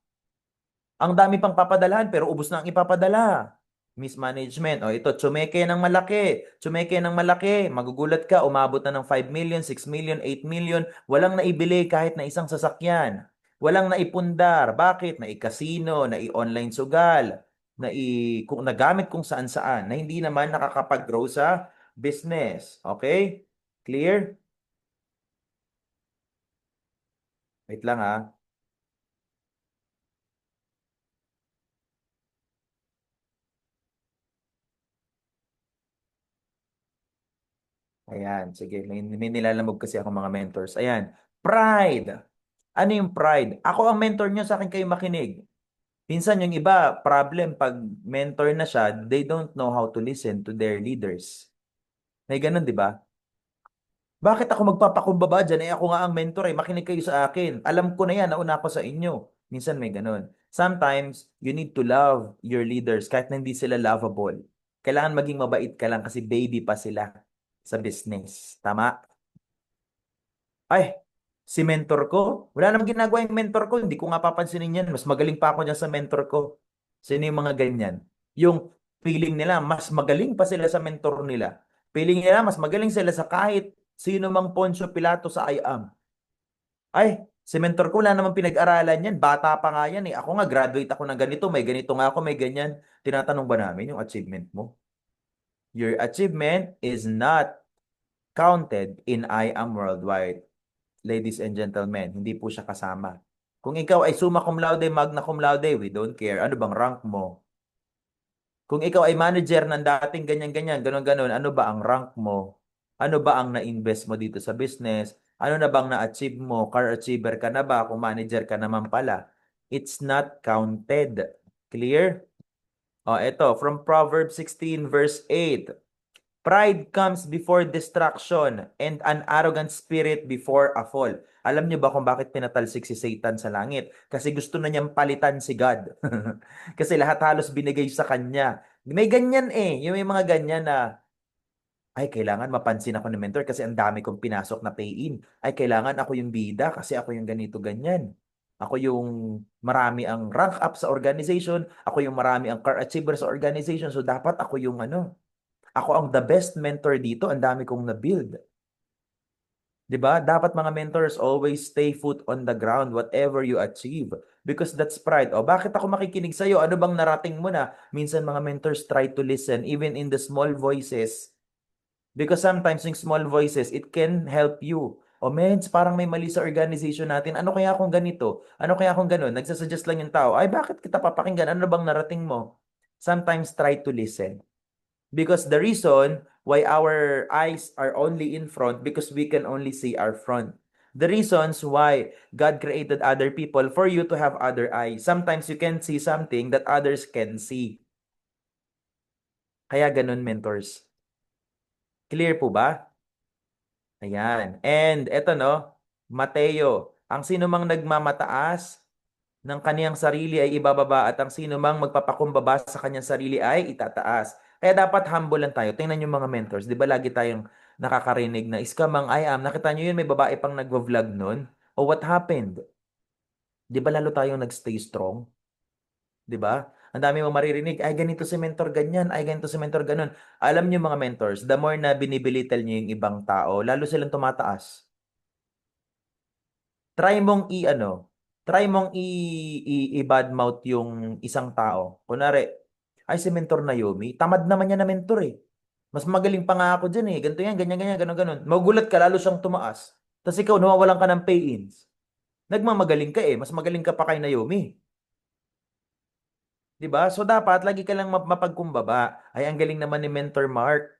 Ang dami pang papadalhan, pero ubos na ang ipapadala. Mismanagement. O ito, tsumeke ng malaki. Tsumeke ng malaki. Magugulat ka, umabot na ng 5 million, 6 million, 8 million. Walang naibili kahit na isang sasakyan. Walang naipundar. Bakit? Nai-casino, nai-online sugal, kung nagamit kung saan-saan, na hindi naman nakakapag-grow sa business. Okay? Clear? Wait lang ha. Ayan, sige. May nilalamog kasi ako mga mentors. Ayan. Pride. Ano yung pride? Ako ang mentor nyo, sa akin kayo makinig. Minsan yung iba, problem pag mentor na siya, they don't know how to listen to their leaders. May ganun, di ba? Bakit ako magpapakumbaba dyan? Eh ako nga ang mentor eh. Makinig kayo sa akin. Alam ko na yan, nauna ako sa inyo. Minsan may ganun. Sometimes, you need to love your leaders kahit na hindi sila lovable. Kailangan maging mabait ka lang kasi baby pa sila sa business. Tama? Ay, si mentor ko, wala namang ginagawa yung mentor ko. Hindi ko nga papansinin yan. Mas magaling pa ako dyan sa mentor ko. Sino yung mga ganyan? Yung feeling nila, mas magaling pa sila sa mentor nila. Feeling nila, mas magaling sila sa kahit sino mang Poncio Pilato sa I am. Ay, si mentor ko wala namang pinag-aralan yan. Bata pa nga yan eh. Ako nga, graduate ako ng ganito. May ganito nga ako, may ganyan. Tinatanong ba namin yung achievement mo? Your achievement is not counted in I am worldwide. Ladies and gentlemen, hindi po siya kasama. Kung ikaw ay summa cum laude, magna cum laude, we don't care. Ano bang rank mo? Kung ikaw ay manager ng dating ganyan-ganyan, ganon-ganon, ano ba ang rank mo? Ano ba ang na-invest mo dito sa business? Ano na bang na-achieve mo? Car achiever ka na ba? Kung manager ka naman pala. It's not counted. Clear? O, ito, from Proverbs 16 verse 8. Pride comes before destruction and an arrogant spirit before a fall. Alam niyo ba kung bakit pinatalsik si Satan sa langit? Kasi gusto na niyang palitan si God. Kasi lahat halos binigay sa kanya. May ganyan eh. Yung may mga ganyan na, ay, kailangan mapansin ako ng mentor kasi ang dami kong pinasok na pay-in. Ay, kailangan ako yung bida kasi ako yung ganito, ganyan. Ako yung marami ang rank up sa organization. Ako yung marami ang car achiever sa organization. So, dapat ako yung ano, ako ang the best mentor dito. Ang dami kong na-build. 'Di ba? Dapat mga mentors always stay foot on the ground whatever you achieve. Because that's pride. O bakit ako makikinig sa'yo? Ano bang narating mo na? Minsan mga mentors try to listen even in the small voices. Because sometimes yung small voices, it can help you. O mens, parang may mali sa organization natin. Ano kaya kung ganito? Ano kaya kung ganun? Nagsasuggest lang yung tao. Ay, bakit kita papakinggan? Ano bang narating mo? Sometimes try to listen. Because the reason why our eyes are only in front, because we can only see our front. The reasons why God created other people for you to have other eyes. Sometimes you can see something that others can see. Kaya ganun, mentors. Clear po ba? Ayan. And eto no, Mateo, ang sino mang nagmamataas ng kaniyang sarili ay ibababa at ang sino mang magpapakumbaba sa kaniyang sarili ay itataas. Kaya dapat humble lang tayo. Tingnan yung mga mentors. Di ba lagi tayong nakakarinig na scam ang I am. Nakita nyo yun, may babae pang nagvo-vlog nun. O what happened? Di ba lalo tayong nagstay strong? Di ba? Ang dami mo maririnig, ay ganito si mentor ganyan, ay ganito si mentor ganun. Alam niyo mga mentors, the more na binibilital niyo yung ibang tao, lalo silang tumataas. Try mong try mong i-badmouth yung isang tao. Kunwari, ay si Mentor Naomi, tamad naman niya na mentor eh. Mas magaling pa nga ako dyan eh. Ganito yan, ganyan, ganyan, ganon, ganon. Magulat ka, lalo siyang tumaas. Tapos ikaw, nawawalan ka ng pay-ins. Nagmamagaling ka eh. Mas magaling ka pa kay Naomi. 'Di ba? So dapat, lagi ka lang mapagkumbaba. Ay, ang galing naman ni Mentor Mark.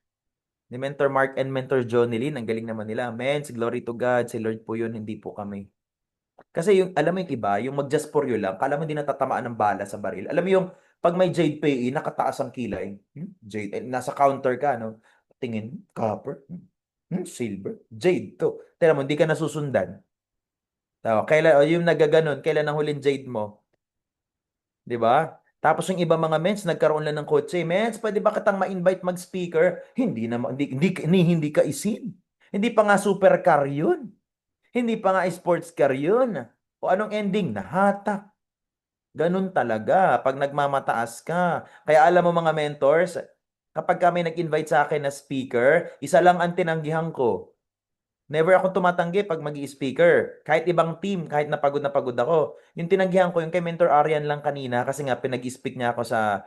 Ni Mentor Mark and Mentor Johnny Lynn, ang galing naman nila. Men, glory to God. Si Lord po yun, hindi po kami. Kasi yung, alam mo yung iba, yung mag-just for you lang, kala mo hindi natatamaan ng bala sa baril. Alam mo yung, pag may Jade PE, nakataas ang kilay. Jade, nasa counter ka, no? Tingin, copper, silver, Jade to. Tira mo, hindi ka nasusundan. Kailan, o yung nagaganon, kailan ang huling Jade mo? 'Di ba? Tapos yung iba mga mens, nagkaroon lang ng kotse. Mens, pwede ba kitang ma-invite mag-speaker? Hindi naman, hindi ka isin. Hindi pa nga supercar yun. Hindi pa nga sports car yun. O anong ending? Nahatak. Ganun talaga pag nagmamataas ka. Kaya alam mo mga mentors, kapag kami nag-invite sa akin na speaker, isa lang ang tinanggihan ko. Never ako tumatanggi pag speaker. Kahit ibang team, kahit na pagod ako. Yung tinanggihan ko, yung kay Mentor Arian lang kanina, kasi nga pinag-speak niya ako sa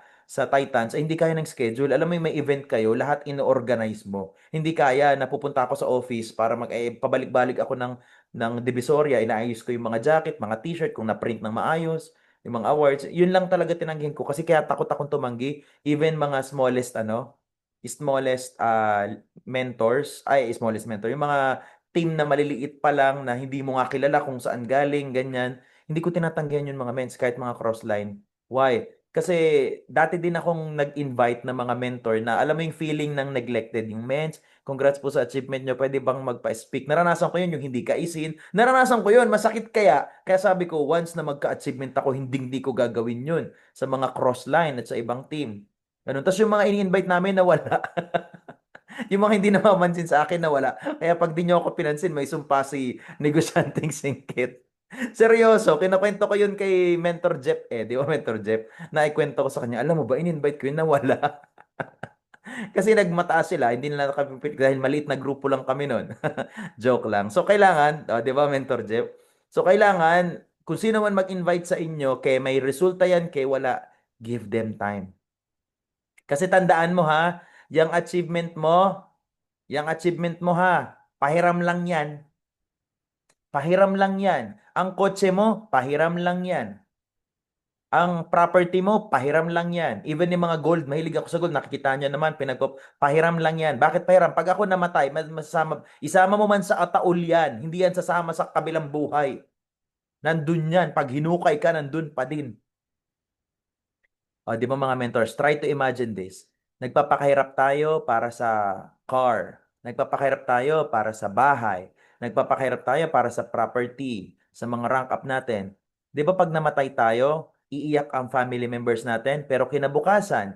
Titans, hindi kaya ng schedule. Alam mo yung may event kayo, lahat ino-organize mo. Hindi kaya na pupunta ako sa office para pabalik-balik ako ng Divisoria, inaayos ko yung mga jacket, mga t-shirt, kung na-print ng maayos, yung mga awards. Yun lang talaga tinanggihan ko kasi kaya takot akong tumanggi. Even mga smallest mentors, smallest mentor, yung mga team na maliliit pa lang na hindi mo nga kilala kung saan galing, ganyan. Hindi ko tinatanggihan yung mga mens, kahit mga crossline. Why? Kasi dati din akong nag-invite ng mga mentor na alam mo yung feeling ng neglected yung mens. Congrats po sa achievement nyo. Pwede bang magpa-speak? Naranasan ko yun, yung hindi kaisin. Naranasan ko yun. Masakit kaya. Kaya sabi ko, once na magka-achievement ako, hindi ko gagawin yun sa mga crossline at sa ibang team. Ganun. Tapos yung mga ini-invite namin na wala. Yung mga hindi namamansin sa akin na wala. Kaya pag di nyo ako pinansin, may sumpa si negosyanteng singkit. Seryoso, kinakwento ko yun kay Mentor Jeff di ba Mentor Jeff? Naikwento ko sa kanya, alam mo ba, in-invite ko yun na wala. Kasi nagmataas sila, hindi nila kami, dahil maliit na grupo lang kami nun. Joke lang. So kailangan, di ba Mentor Jeff? So kailangan, kung sino man mag-invite sa inyo, kay may resulta yan, kay wala, give them time. Kasi tandaan mo ha, yung achievement mo ha, pahiram lang yan. Pahiram lang yan. Ang kotse mo, pahiram lang yan. Ang property mo, pahiram lang yan. Even yung mga gold, mahilig ako sa gold, nakikita nyo naman, pahiram lang yan. Bakit pahiram? Pag ako namatay, isama mo man sa ataul yan, hindi yan sasama sa kabilang buhay. Nandun yan. Pag hinukay ka, nandun pa din. O, di ba mga mentors, try to imagine this. Nagpapakahirap tayo para sa car. Nagpapakahirap tayo para sa bahay. Nagpapakahirap tayo para sa property, sa mga rank up natin. Di ba pag namatay tayo, iiyak ang family members natin, pero kinabukasan,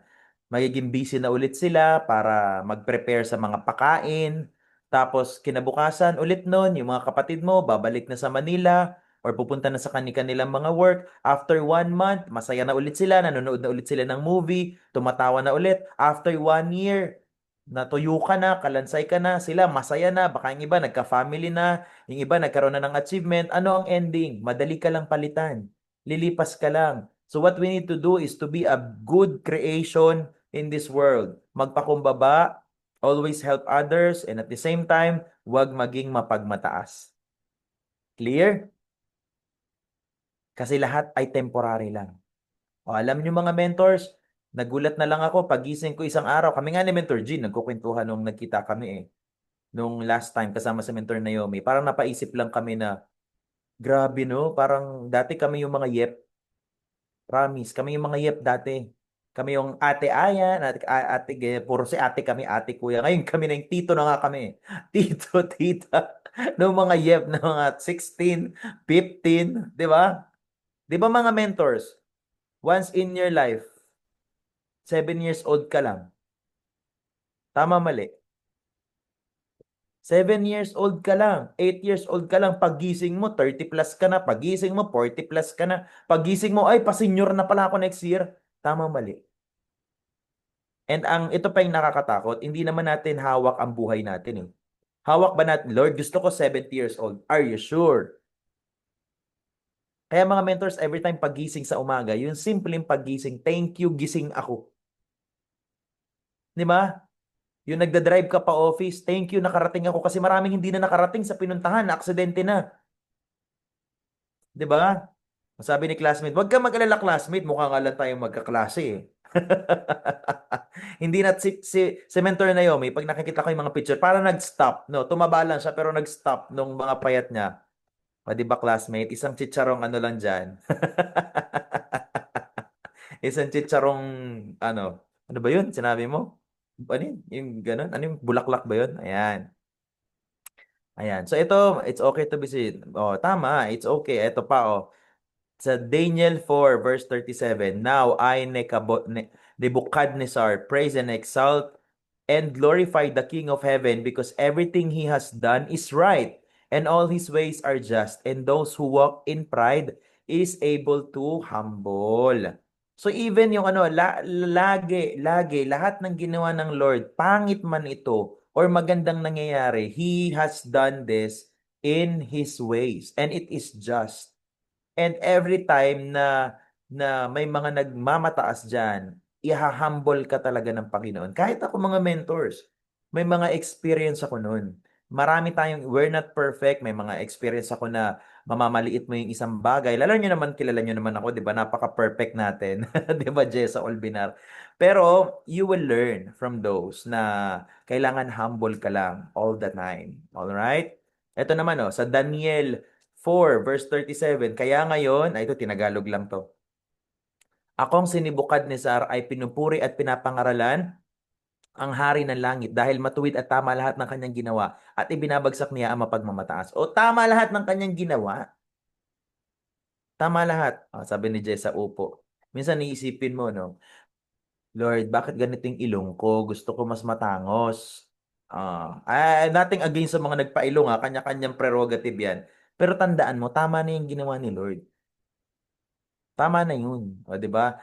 magiging busy na ulit sila para mag-prepare sa mga pakain. Tapos kinabukasan ulit nun, yung mga kapatid mo, babalik na sa Manila, or pupunta na sa kanilang mga work. After 1 month, masaya na ulit sila, nanonood na ulit sila ng movie, tumatawa na ulit. After 1 year, natuyo ka na, kalansay ka na, sila masaya na, baka yung iba nagka-family na, yung iba nagkaroon na ng achievement. Ano ang ending? Madali ka lang palitan. Lilipas ka lang. So what we need to do is to be a good creation in this world. Magpakumbaba, always help others, and at the same time, huwag maging mapagmataas. Clear? Kasi lahat ay temporary lang. O alam niyo mga mentors, nagulat na lang ako pagising ko isang araw. Kami nga ni Mentor Jean, nagkukwentuhan nung nagkita kami nung last time kasama sa Mentor Naomi. Parang napaisip lang kami na, grabe no, parang dati kami yung mga yep. Promise, kami yung mga yep dati. Kami yung ate Ayan, puro si ate kami, ate kuya. Ngayon kami na yung tito na nga kami. Tito, tita. Noong mga yep na mga 16, 15, di ba? Di ba mga mentors? Once in your life, 7 years old ka lang. Tama, mali. 7 years old ka lang. 8 years old ka lang. Pagising mo, 30 plus ka na. Pagising mo, 40 plus ka na. Pagising mo, ay, pa-senior na pala ako next year. Tama, mali. And ito pa yung nakakatakot, hindi naman natin hawak ang buhay natin eh. Hawak ba natin, Lord, gusto ko 70 years old. Are you sure? Kaya mga mentors, every time pagising sa umaga, yung simpleng pagising, thank you, gising ako. Di ba? Yung nagda-drive ka pa office, thank you, nakarating ako kasi maraming hindi na nakarating sa pinuntahan, na aksidente na. 'Di ba? Sabi ni classmate, "Wag ka mag-alala classmate, mukha nga lang tayong magkaklase eh." Hindi na si Mentor Naomi, pag nakikita ko yung mga picture, para nag-stop, no? Tumaba lang siya pero nag-stop nung mga payat niya. O, di ba classmate, isang chicharong ano lang diyan. Isang chicharong ano, ano ba 'yun? Sinabi mo? Ano yun? Yung ganun? Ano yung bulaklak ba 'yun? Ayan. Ayan. So ito, it's okay to be seen. Oh, tama, it's okay. Ito pa oh. Sa Daniel 4 verse 37, now I, Nebuchadnezzar, praise and exalt and glorify the King of heaven, because everything he has done is right, and all his ways are just, and those who walk in pride is able to humble. So even yung ano, lagi, lahat ng ginawa ng Lord, pangit man ito or magandang nangyayari, He has done this in His ways, and it is just. And every time na may mga nagmamataas diyan, iha-humble ka talaga ng Panginoon. Kahit ako mga mentors, may mga experience ako noon. Marami tayong, we're not perfect. May mga experience ako na mamamaliit mo yung isang bagay. Lalo nyo naman, kilala nyo naman ako, di ba? Napaka-perfect natin. Di ba, Jessa Olbinar? Pero you will learn from those na kailangan humble ka lang all the time. All right? Ito naman, oh, sa Daniel 4 verse 37. Kaya ngayon, ay ito tinagalog lang to. Akong si Nebukadnezar ay pinupuri at pinapangaralan ang hari ng langit dahil matuwid at tama lahat ng kanyang ginawa at ibinabagsak niya ang mapagmamataas. O tama lahat ng kanyang ginawa? Tama lahat. Sabi ni Jessa, upo. Minsan iisipin mo, no? Lord, bakit ganito yung ilong ko? Gusto ko mas matangos. Nothing against sa mga nagpailong, kanya-kanyang prerogative yan. Pero tandaan mo, tama na yung ginawa ni Lord. Tama na yun. O, di ba?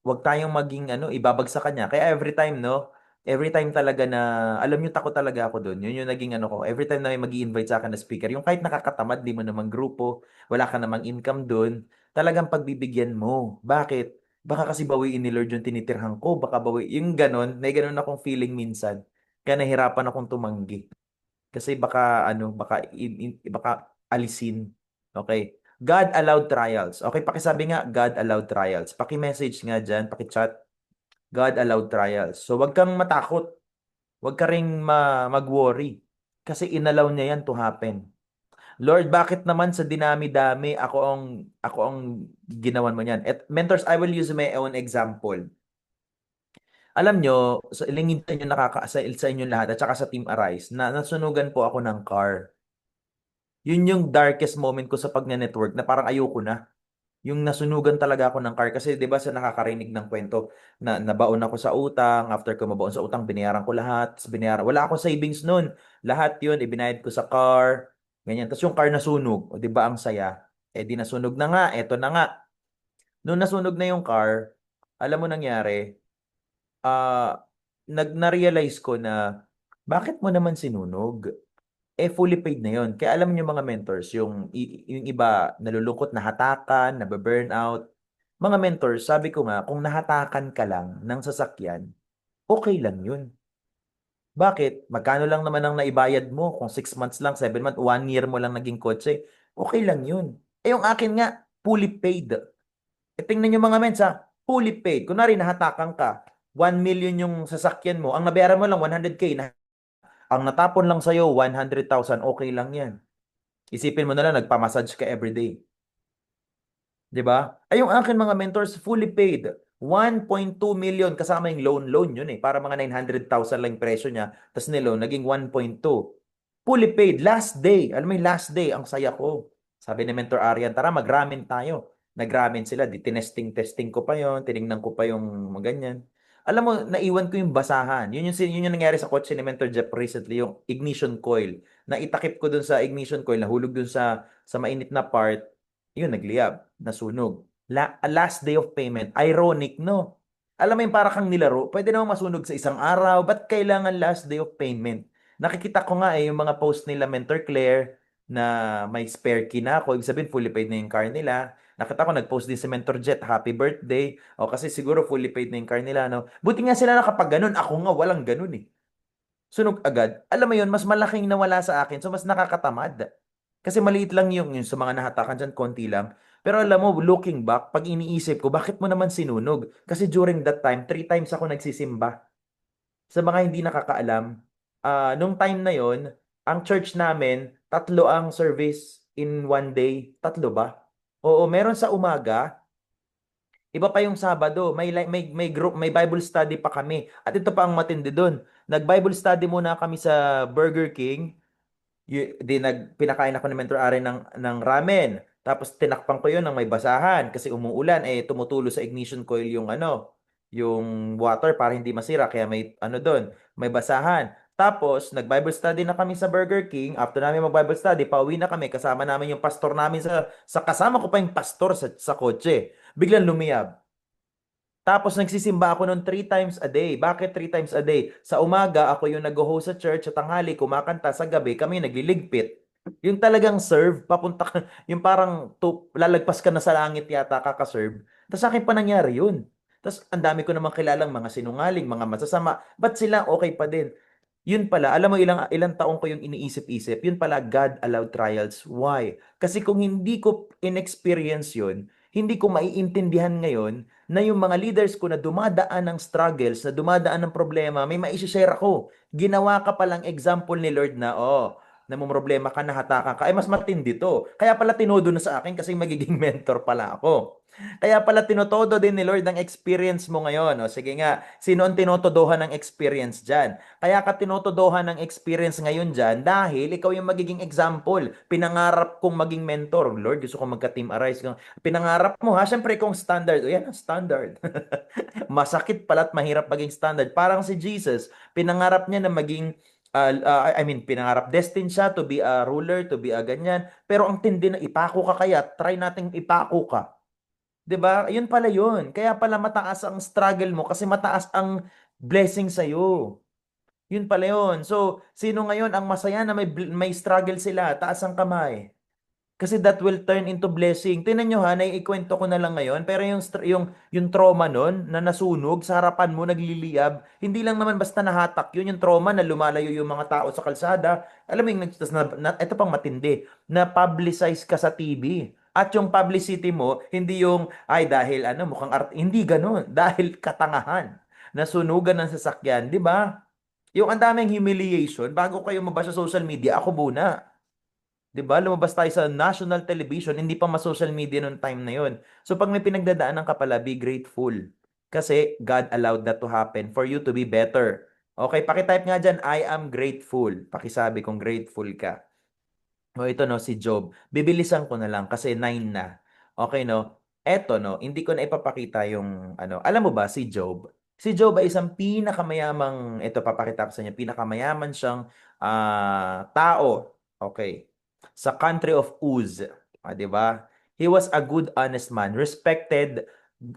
Wag tayong maging ibabagsak ka niya. Kaya every time, no? Every time talaga na, alam niyo, takot talaga ako doon. Yun yung naging ano ko. Every time na may mag-i-invite sa akin na speaker, yung kahit nakakatamad, di mo namang grupo, wala ka namang income doon, talagang pagbibigyan mo. Bakit? Baka kasi bawiin ni Lord yung tinitirhan ko. Baka bawi. Yung ganon, may ganon akong feeling minsan. Kaya nahirapan akong tumanggi. Kasi baka baka alisin. Okay. God allowed trials. Okay, pakisabi nga God allowed trials. Paki-message nga diyan, paki-chat. God allowed trials. So wag kang matakot. Wag ka ring mag-worry. Kasi inallow niya yan to happen. Lord, bakit naman sa dinami-dami ako ang ginawan mo niyan? At mentors, I will use my own example. Alam nyo, sa ilingid sa inyo sa inyong lahat at saka sa Team Arise na nasunugan po ako ng car. Yun yung darkest moment ko sa pag-network na parang ayoko na. Yung nasunugan talaga ako ng car kasi 'di ba sa nakakarinig ng kwento na nabaon ako sa utang, after ko mabaon sa utang binayaran ko lahat, tapos binayaran wala akong savings noon. Lahat 'yun ibinayad ko sa car, ganyan. Tapos yung car nasunog, o 'di ba ang saya? Eh di nasunog na nga, eto na nga. Noong nasunog na yung car, alam mo nangyari, ah na-realize ko na bakit mo naman sinunog? Fully paid na yon. Kaya alam niyo mga mentors, yung iba nalulungkot, nahatakan, nabe-burnout. Mga mentors, sabi ko nga, kung nahatakan ka lang ng sasakyan, okay lang yun. Bakit? Magkano lang naman ang naibayad mo? Kung 6 months lang, 7 months, 1 year mo lang naging kotse, okay lang yun. Yung akin nga, fully paid. Tingnan niyo mga mens fully paid. Kunwari, nahatakan ka, 1 million yung sasakyan mo, ang nabayaran mo lang 100K, ang natapon lang sa'yo, 100,000, okay lang yan. Isipin mo na lang, nagpamassage ka everyday. 'Di ba? Ay, yung akin mga mentors, fully paid. 1.2 million kasama yung loan yun para mga 900,000 lang yung presyo niya. Tapos niloan, naging 1.2. Fully paid. Last day. Alam mo yung last day, ang saya ko. Sabi ni Mentor Arian, tara mag-ramen tayo. Nag-ramen sila. Testing ko pa yon, tinignan ko pa yung mga ganyan. Alam mo, naiwan ko yung basahan. Yun yung nangyari sa kotse ni Mentor Jeff recently, yung ignition coil. Na itakip ko dun sa ignition coil, nahulog dun sa mainit na part, yun, nagliyab, nasunog. Last day of payment. Ironic, no? Alam mo yung para kang nilaro, pwede naman masunog sa isang araw, ba't kailangan last day of payment? Nakikita ko nga yung mga post nila Mentor Claire na may spare key na ako. Ibig sabihin, fully paid na yung car nila. Nakita ko, nag-post din si Mentor Jet, happy birthday. O kasi siguro fully paid na yung car nila, no? Buti nga sila nakapag ganun. Ako nga, walang ganun eh. Sunog agad. Alam mo yun, mas malaking nawala sa akin, so mas nakakatamad. Kasi maliit lang yung sa mga nahatakan dyan, konti lang. Pero alam mo, looking back, pag iniisip ko, bakit mo naman sinunog? Kasi during that time, 3 times ako nagsisimba. Sa mga hindi nakakaalam, nung time na yon, ang church namin, 3 ang service in one day. 3 ba? Oo, meron sa umaga, iba pa yung Sabado, may group, may Bible study pa kami. At ito pa ang matindi doon. Nag-Bible study muna kami sa Burger King. Pinakain ako ni Mentor Aren ng ramen. Tapos tinakpan ko yun ng may basahan kasi umuulan, eh tumutulo sa ignition coil yung ano, yung water para hindi masira. Kaya may ano doon, may basahan. Tapos, nag-Bible study na kami sa Burger King. After namin mag-Bible study, pauwi na kami. Kasama namin yung pastor namin sa kasama ko pa yung pastor sa kotse. Biglang lumiyab. Tapos nagsisimba ako noon 3 times a day. Bakit 3 times a day? Sa umaga, ako yung nag-host sa church. Sa tanghali, kumakanta. Sa gabi, kami nagliligpit. Yung talagang serve, papunta ka, yung parang lalagpas ka na sa langit yata kaka-serve. Tapos sa akin pa nangyari yun. Tapos ang dami ko namang kilalang mga sinungaling, mga masasama. Ba't sila okay pa din? Yun pala, alam mo ilang taong ko yung iniisip-isip, yun pala God allowed trials. Why? Kasi kung hindi ko in-experience yun, hindi ko maiintindihan ngayon na yung mga leaders ko na dumadaan ng struggles, na dumadaan ng problema, may maisishare ako. Ginawa ka palang example ni Lord na, namumroblema ka, nahatakan ka, ay mas matindi to. Kaya pala tinodo na sa akin kasi magiging mentor pala ako. Kaya pala tinotodo din ni Lord ang experience mo ngayon. O sige nga, sino ang tinotodohan ng experience dyan? Kaya ka tinotodohan ng experience ngayon dyan dahil ikaw yung magiging example. Pinangarap kong maging mentor. Lord, gusto kong magka-team Arise. Pinangarap mo ha, syempre kung standard. O yan ang standard. Masakit pala at mahirap maging standard. Parang si Jesus, pinangarap niya na maging pinangarap destined siya to be a ruler, to be a ganyan. Pero ang tindi na ipako ka kaya, try nating ipako ka. 'Di ba? Yun pala yun. Kaya pala mataas ang struggle mo kasi mataas ang blessing sa iyo. Yun pala yun. So, sino ngayon ang masaya na may struggle sila? Taas ang kamay. Kasi that will turn into blessing. Tingnan nyo ha, naiikwento ko na lang ngayon, pero yung trauma nun, na nasunog, sa harapan mo, nagliliyab, hindi lang naman basta nahatak yun, yung trauma na lumalayo yung mga tao sa kalsada. Alam mo yung, ito pang matindi, na publicize ka sa TV. At yung publicity mo, hindi yung, ay dahil ano, mukhang art, hindi ganun. Dahil katangahan. Nasunugan ng sasakyan, di ba? Yung ang daming humiliation, bago kayo mabasa sa social media, ako muna. 'Di ba? Lumabas tayo sa national television, hindi pa ma-social media noong time na 'yon. So pag may pinagdadaanan ka pala, be grateful. Kasi God allowed that to happen for you to be better. Okay, pakitype nga dyan, I am grateful. Pakisabi kung grateful ka. O ito no, si Job. Bibilisan ko na lang kasi 9 na. Okay no? Eto no, hindi ko na ipapakita yung ano. Alam mo ba si Job? Si Job ay isang pinakamayamang, ito papakita ko sa inyo, pinakamayaman siyang tao. Okay. Sa country of Uz. Di ba? He was a good, honest man.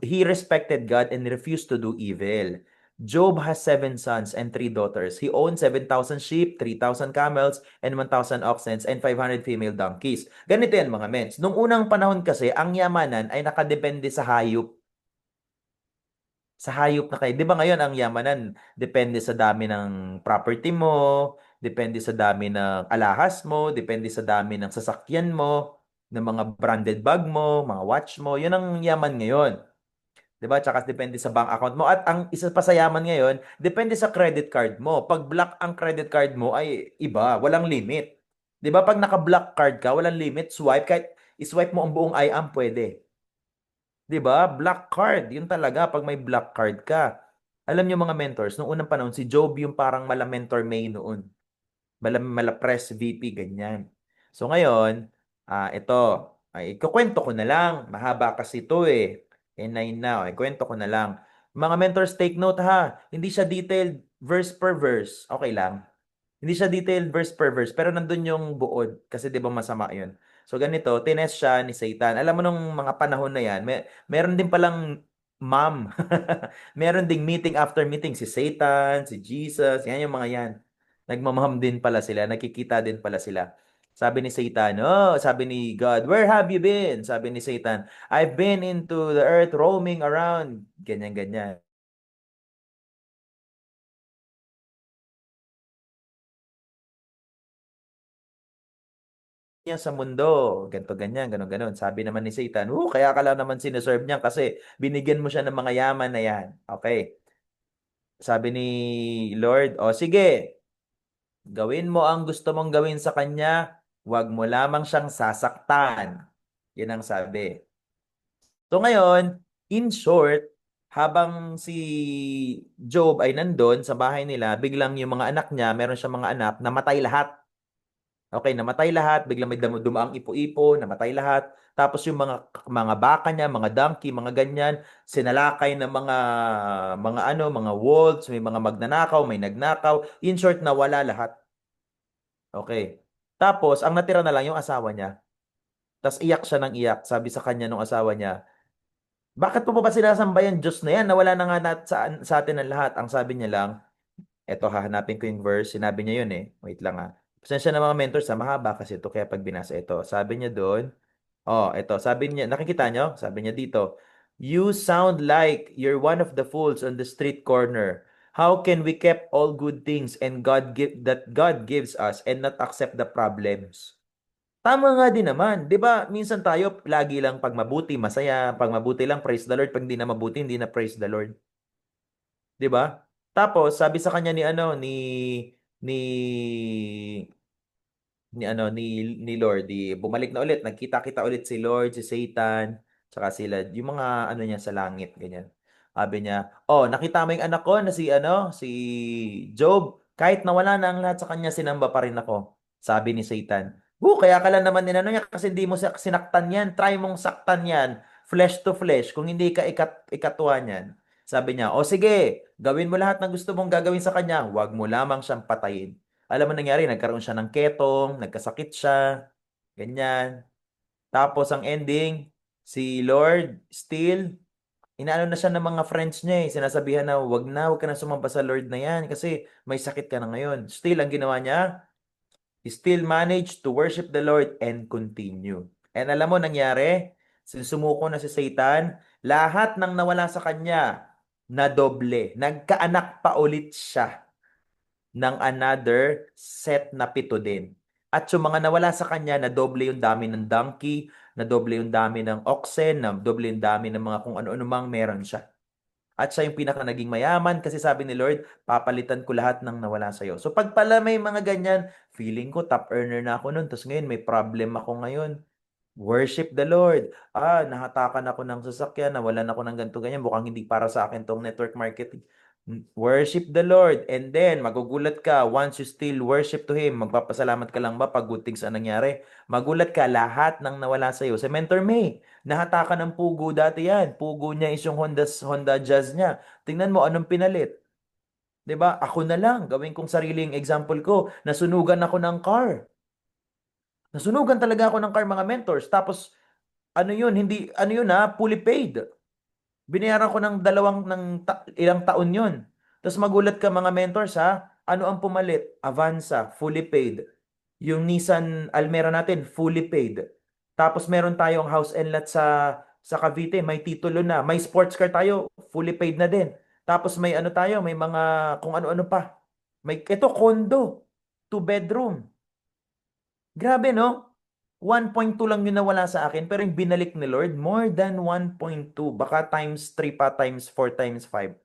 He respected God and refused to do evil. Job has 7 sons and 3 daughters. He owned 7,000 sheep, 3,000 camels, and 1,000 oxen, and 500 female donkeys. Ganito yan mga mens. Nung unang panahon kasi, ang yamanan ay nakadepende sa hayop. Sa hayop na kayo. Di ba ngayon ang yamanan, depende sa dami ng property mo, depende sa dami ng alahas mo, depende sa dami ng sasakyan mo, ng mga branded bag mo, mga watch mo. Yun ang yaman ngayon. 'Di ba? Tsaka depende sa bank account mo. At ang isa pa sa yaman ngayon, depende sa credit card mo. Pag black ang credit card mo ay iba, walang limit. 'Di ba? Pag naka-black card ka, walang limit, swipe kahit i-swipe mo ang buong IAM pwede. 'Di ba? Black card, yun talaga pag may black card ka. Alam niyo mga mentors, nung unang panahon si Job yung parang mala mentor May noon. Mala press VP ganyan. So ngayon, ito, ay ikukwento ko na lang. Mahaba kasi ito eh. N9 na, kwento ko na lang. Mga mentors, take note ha. Hindi siya detailed verse per verse. Okay lang. Hindi siya detailed verse per verse, pero nandun yung buod. Kasi di ba masama yun. So ganito, tinest siya ni Satan. Alam mo nung mga panahon na yan, meron din palang ma'am. Meron ding meeting after meeting si Satan, si Jesus, yan yung mga yan. Nagmamaham din pala sila, nakikita din pala sila. Sabi ni Satan, sabi ni God, where have you been? Sabi ni Satan, I've been into the earth roaming around. Ganyan, ganyan. Niya sa mundo, ganto ganyan, ganon ganon. Sabi naman ni Satan, kaya ka lang naman sineserve niya kasi binigyan mo siya ng mga yaman na yan. Okay. Sabi ni Lord, o sige, gawin mo ang gusto mong gawin sa kanya, huwag mo lamang siyang sasaktan. Yan ang sabi. So ngayon, in short, habang si Job ay nandun sa bahay nila, biglang yung mga anak niya, meron siyang mga anak, namatay lahat. Okay, namatay lahat, biglang may dumaang ipo-ipo, namatay lahat. Tapos yung mga baka niya, mga donkey, mga ganyan, sinalakay ng mga ano, mga wolves, may mga magnanakaw, may nagnakaw. In short, nawala lahat. Okay. Tapos ang natira na lang yung asawa niya. Tapos iyak siya ng iyak. Sabi sa kanya nung asawa niya, bakit mo pa ba sinasamba yung Diyos na yan? Nawala na nga sa atin ang lahat. Ang sabi niya lang, eto hahanapin ko yung verse. Sinabi niya yun eh. Wait lang ah. Pasensya na mga mentors, mahaba kasi ito kaya pag binasa ito. Sabi niya doon, oh, ito, sabi niya, nakikita niyo? Sabi niya dito, you sound like you're one of the fools on the street corner. How can we keep all good things and God gives us and not accept the problems? Tama nga din naman. 'Di ba? Minsan tayo lagi lang pag mabuti, masaya, pag mabuti lang praise the Lord, pag hindi na mabuti, hindi na praise the Lord. 'Di ba? Tapos sabi sa kanya ni ano ni ni Lord, bumalik na ulit, nagkita-kita ulit si Lord, si Satan, tsaka sila, yung mga ano niya sa langit, ganyan. Sabi niya, oh, nakita mo yung anak ko na si Job, kahit nawala na ang lahat sa kanya, sinamba pa rin ako. Sabi ni Satan, kaya ka lang naman inano niya kasi hindi mo sinaktan yan, try mong saktan yan, flesh to flesh, kung hindi ka ikatwa niyan. Sabi niya, o sige, gawin mo lahat ng gusto mong gagawin sa kanya, huwag mo lamang siyang patayin. Alam mo nangyari, nagkaroon siya ng ketong, nagkasakit siya, ganyan. Tapos ang ending, si Lord still, inaano na siya ng mga friends niya eh. Sinasabihan na, wag ka na sumamba sa Lord na yan kasi may sakit ka na ngayon. Still, ang ginawa niya, he still managed to worship the Lord and continue. And alam mo nangyari, sumuko na si Satan, lahat ng nawala sa kanya, na doble. Nagkaanak pa ulit siya ng another set na pito din. At yung mga nawala sa kanya, na doble yung dami ng donkey, na doble yung dami ng oxen, na doble yung dami ng mga kung ano-ano mang meron siya. At siya yung pinaka naging mayaman kasi sabi ni Lord, papalitan ko lahat ng nawala sa'yo. So pag pala may mga ganyan, feeling ko top earner na ako noon, tapos ngayon may problem ako ngayon. Worship the Lord. Nahatakan ako ng sasakyan, nawalan ako ng ganito ganyan, mukhang hindi para sa akin tong network marketing. Worship the Lord. And then, magugulat ka, once you still worship to Him, magpapasalamat ka lang ba pag good things ang nangyari? Magulat ka, lahat ng nawala sa'yo. Si Mentor May, nahatakan ng pugo dati yan. Pugo niya is yung Honda Jazz niya. Tingnan mo, anong pinalit? 'Di ba? Ako na lang, gawin kong sariling example ko, nasunugan ako ng car. Nasunugan talaga ako ng car, mga mentors. Tapos, ano yun, hindi, ano yun fully paid. Binayaran ko ng ilang taon yun. Tapos magulat ka mga mentors ano ang pumalit? Avanza, fully paid. Yung Nissan Almera natin, fully paid. Tapos meron tayong house and lot sa Cavite, may titulo na. May sports car tayo, fully paid na din. Tapos may ano tayo, may mga kung ano-ano pa. Ito, condo, two bedroom. Grabe, no? 1.2 lang yung nawala sa akin, pero yung binalik ni Lord, more than 1.2. Baka times 3 pa, times 4, times 5.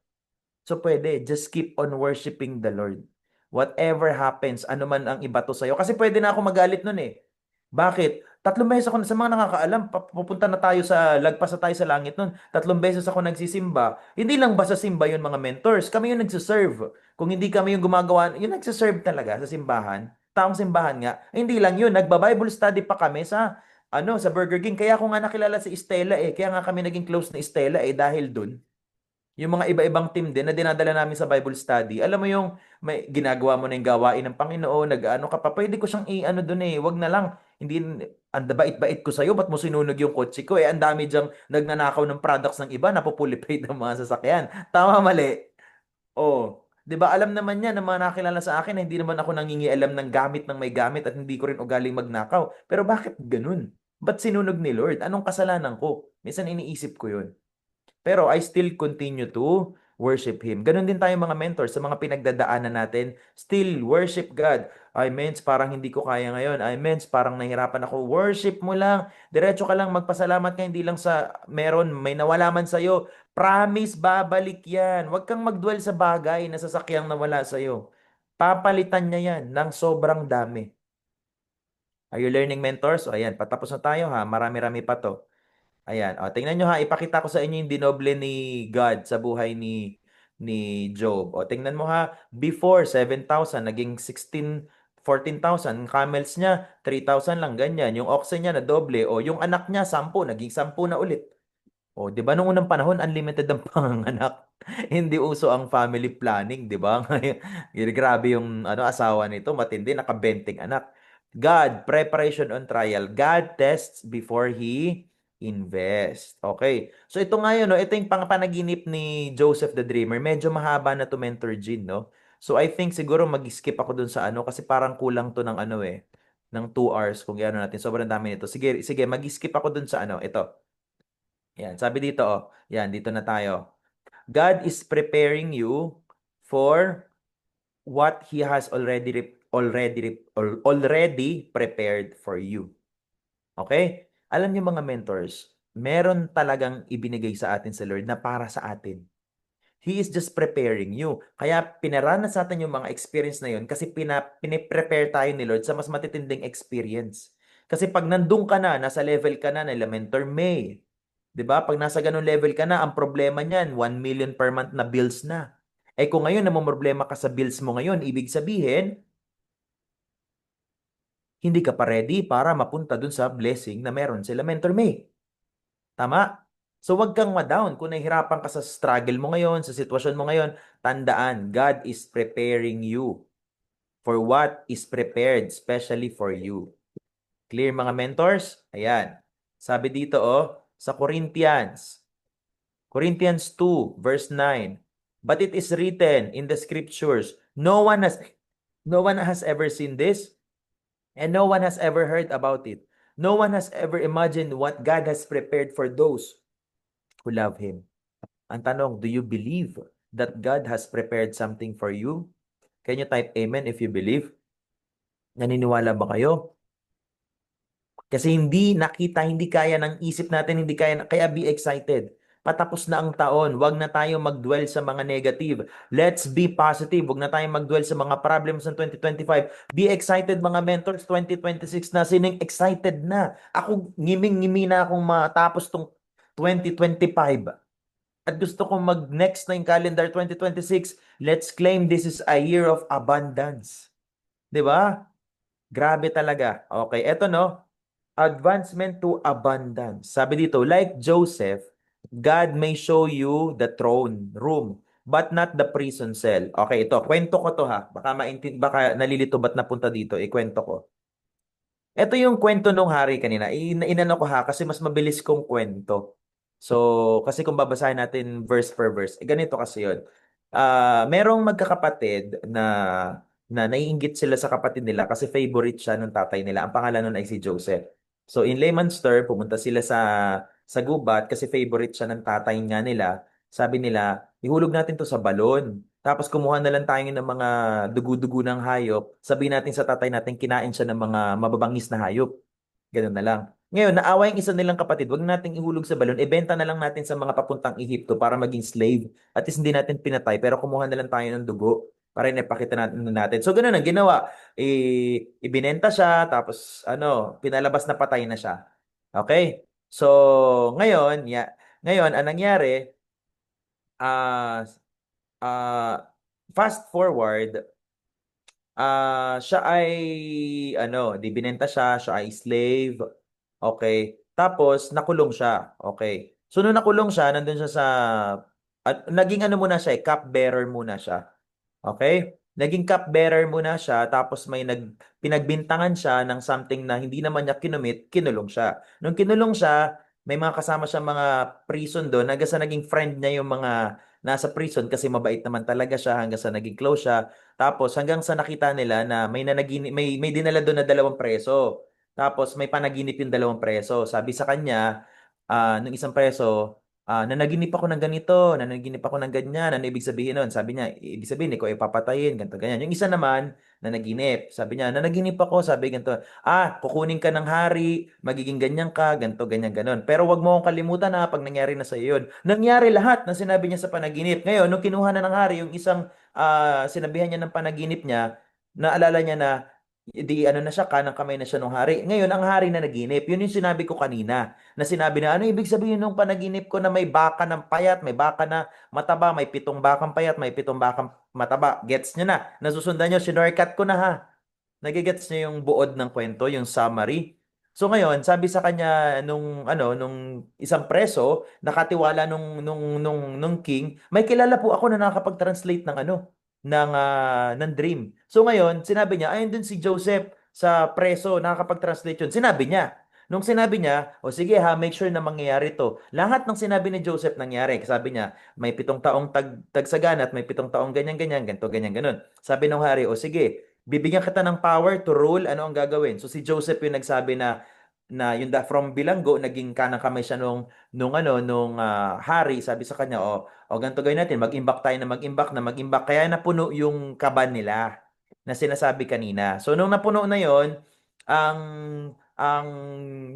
So pwede, just keep on worshiping the Lord. Whatever happens, ano man ang ibato sa'yo. Kasi pwede na ako magalit nun eh. Bakit? 3 beses ako, sa mga nakakaalam, pupunta na tayo lagpas na tayo sa langit nun. 3 beses ako nagsisimba. Hindi lang ba sa simba yun mga mentors? Kami yung nagsiserve. Kung hindi kami yung gumagawa, yung nagsiserve talaga sa simbahan. Taong simbahan nga. Hindi lang yun, nagba-Bible study pa kami sa Burger King. Kaya ako nga nakilala si Estela eh. Kaya nga kami naging close na Estela eh dahil dun. Yung mga iba-ibang team din na dinadala namin sa Bible study. Alam mo yung may ginagawa mo na yung gawain ng Panginoon, nag-ano ka pa, pwede ko siyang i-ano doon eh. Wag na lang. Hindi, ang bait-bait ko sa'yo, ba't mo sinunog yung kotse ko? Ang dami diyang nagnanakaw ng products ng iba, napupulipate ng mga sasakyan. Tama, mali. Oh, 'di ba alam naman niya ng mga nakilala sa akin na hindi naman ako nangingialam ng gamit ng may gamit at hindi ko rin ugaling magnakaw. Pero bakit ganun? Ba't sinunog ni Lord? Anong kasalanan ko? Minsan iniisip ko yun. Pero I still continue to worship Him. Ganon din tayo mga mentors sa mga pinagdadaanan natin. Still worship God. Ay, mens, parang hindi ko kaya ngayon. Ay, mens, parang nahirapan ako. Worship mo lang. Diretso ka lang, magpasalamat ka, hindi lang sa meron, may nawala man sa'yo. Promise, babalik yan. Huwag kang magdwell sa bagay na sasakyang nawala sa'yo. Papalitan niya yan ng sobrang dami. Are you learning, mentors? O ayan, patapos na tayo ha. Marami-rami pa to. Ayan. O, tingnan nyo ipakita ko sa inyo yung dinoble ni God sa buhay ni Job. O, tingnan mo before 7,000, naging 14,000. Camels niya, 3,000 lang, ganyan. Yung oxen niya na doble. O yung anak niya, 10, naging 10 na ulit. O, 'di ba nung unang panahon unlimited ang panganganak. Hindi uso ang family planning, 'di ba? Ngayon, grabe yung asawa nito, matindi, nakabenting anak. God, preparation on trial. God tests before he invest. Okay. So ito nga yun, no? Ito yung panaginip ni Joseph the Dreamer. Medyo mahaba na to, Mentor Jean, no? So I think siguro mag-skip ako dun sa kasi parang kulang to ng ng 2 hours kung gano'n natin. Sobrang dami nito. Sige, sige, mag-skip ako dun sa ito. Yan, sabi dito, yan, dito na tayo. God is preparing you for what He has already prepared for you. Okay? Alam niyo mga mentors, meron talagang ibinigay sa atin sa Lord na para sa atin. He is just preparing you. Kaya pinaranas natin yung mga experience na yun kasi piniprepare tayo ni Lord sa mas matitinding experience. Kasi pag nandun ka na, nasa level ka na nila Mentor May, 'di ba? Pag nasa ganung level ka na, ang problema niyan, 1 million per month na bills na. Eh kung ngayon namomroblema ka sa bills mo ngayon, ibig sabihin, hindi ka pa ready para mapunta dun sa blessing na meron sila Mentor May. Tama? So wag kang ma-down kung nahihirapan ka sa struggle mo ngayon, sa sitwasyon mo ngayon, tandaan, God is preparing you for what is prepared especially for you. Clear mga mentors? Ayan. Sabi dito sa Corinthians 2 verse 9. But it is written in the scriptures, no one has ever seen this, and no one has ever heard about it. No one has ever imagined what God has prepared for those who love Him. Ang tanong, do you believe that God has prepared something for you? Can you type amen if you believe? Naniniwala ba kayo? Kasi hindi nakita, hindi kaya ng isip natin, hindi kaya, kaya be excited. Patapos na ang taon, wag na tayo mag-dwell sa mga negative. Let's be positive. Wag na tayo mag-dwell sa mga problems ng 2025. Be excited mga mentors, 2026 na. Sinong excited na? Ako, ngiming-ngimi na akong matapos tong 2025. At gusto kong mag-next na yung calendar 2026. Let's claim this is a year of abundance. 'Di ba? Grabe talaga. Okay, eto no. Advancement to abundance. Sabi dito, like Joseph, God may show you the throne room, but not the prison cell. Okay, ito, kwento ko to ha. Baka nalilito ba't napunta dito, ikwento ko. Ito yung kwento nung hari kanina. Inano ko ha, kasi mas mabilis kong kwento. So, kasi kung babasahin natin verse per verse, ganito kasi yun. Merong magkakapatid na naiinggit sila sa kapatid nila kasi favorite siya ng tatay nila. Ang pangalan nun ay si Joseph. So, in layman's term, pumunta sila sa gubat kasi favorite siya ng tatay nga nila. Sabi nila, ihulog natin to sa balon. Tapos kumuha na lang tayo ng mga dugu-dugo ng hayop. Sabihin natin sa tatay natin, kinain siya ng mga mababangis na hayop. Ganun na lang. Ngayon, naawa yung isa nilang kapatid, wag nating ihulog sa balon, ibenta na lang natin sa mga papuntang Ehipto para maging slave. At least hindi natin pinatay, pero kumuha na lang tayo ng dugo para inipakita natin. So, ganun ang ginawa. Ibinenta siya, tapos, pinalabas na patay na siya. Okay? So, ngayon, ang nangyari, ah, fast forward, siya ay di binenta siya ay slave. Okay. Tapos nakulong siya. Okay. So nung nakulong siya, nandun siya naging muna siya, cupbearer muna siya. Okay? Naging cupbearer muna siya, tapos pinagbintangan siya ng something na hindi naman niya kinulong siya. Nung kinulong siya, may mga kasama siya mga prison doon, hanggang sa naging friend niya yung mga nasa prison kasi mabait naman talaga siya, hanggang sa naging close siya. Tapos hanggang sa nakita nila na may dinala doon na 2 preso. Tapos may panaginip yung 2 preso. Sabi sa kanya, nung isang preso, nanaginip ako ng ganito, nanaginip ako ng ganyan, ano ibig sabihin nun? Sabi niya, ibig sabihin, ikaw ay papatayin, ganito, ganyan. Yung isa naman, nanaginip. Sabi niya, nanaginip ako, sabi ganito, kukunin ka ng hari, magiging ganyan ka, ganito, ganyan, ganon. Pero wag mo akong kalimutan pag nangyari na sa yun. Nangyari lahat ng sinabi niya sa panaginip. Ngayon, nung kinuha na ng hari, yung isang sinabihan niya ng panaginip niya, naalala niya na di na siya, kanang kamay na siya nung hari. Ngayon, ang hari na naginip. Yun yung sinabi ko kanina. Na sinabi na, ano ibig sabihin nung panaginip ko na may baka ng payat, may baka na mataba, may 7 bakang payat, may 7 bakang mataba. Gets nyo na. Nasusundan nyo, sinorkat ko na ha. Nagigets niya yung buod ng kwento, yung summary. So ngayon, sabi sa kanya nung isang preso, nakatiwala nung king, may kilala po ako na nakakapag-translate ng dream. So ngayon, sinabi niya, ayun dun si Joseph sa preso, nakakapag-translate yun. Sinabi niya. Nung sinabi niya, o sige ha, make sure na mangyayari to. Lahat ng sinabi ni Joseph nangyari. Sabi niya, may 7 taong tagsagana at may 7 taong ganyan-ganyan, ganito, ganyan, ganun. Sabi ng hari, o sige, bibigyan kita ng power to rule, ano ang gagawin? So si Joseph yung nagsabi na yung from bilanggo naging kanang kamay siya nung hari, sabi sa kanya, o ganito gawin natin, mag-imbak tayo na mag-imbak, kaya napuno yung kaban nila na sinasabi kanina. So nung napuno na yon, ang ang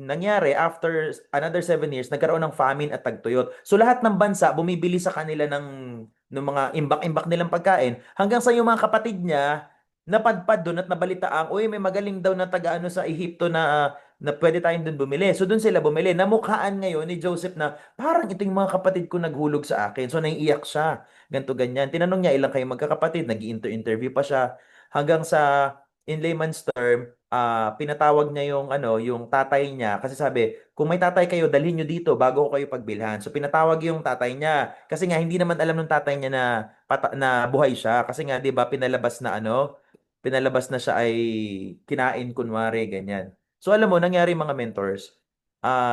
nangyari after another 7 years, nagkaroon ng famine at tagtuyot. So lahat ng bansa bumibili sa kanila ng mga imbak-imbak nilang pagkain, hanggang sa yung mga kapatid niya napadpad doon at nabalitaan, uy, may magaling daw na taga-ano sa Ehipto na pwede tayong doon bumili. So doon sila bumili. Namukhaan ngayon ni Joseph na parang ito yung mga kapatid ko naghulog sa akin. So naiiyak siya. Ganto ganyan. Tinanong niya ilang kayo magkakapatid, nag-interview pa siya hanggang sa in layman's term, pinatawag niya yung tatay niya kasi sabi, kung may tatay kayo, dalhin niyo dito bago ko kayo pagbilhan. So pinatawag yung tatay niya kasi nga hindi naman alam ng tatay niya na buhay siya kasi nga 'di ba pinalabas na siya ay kinain kunwari, ganyan. So alam mo, nangyari mga mentors,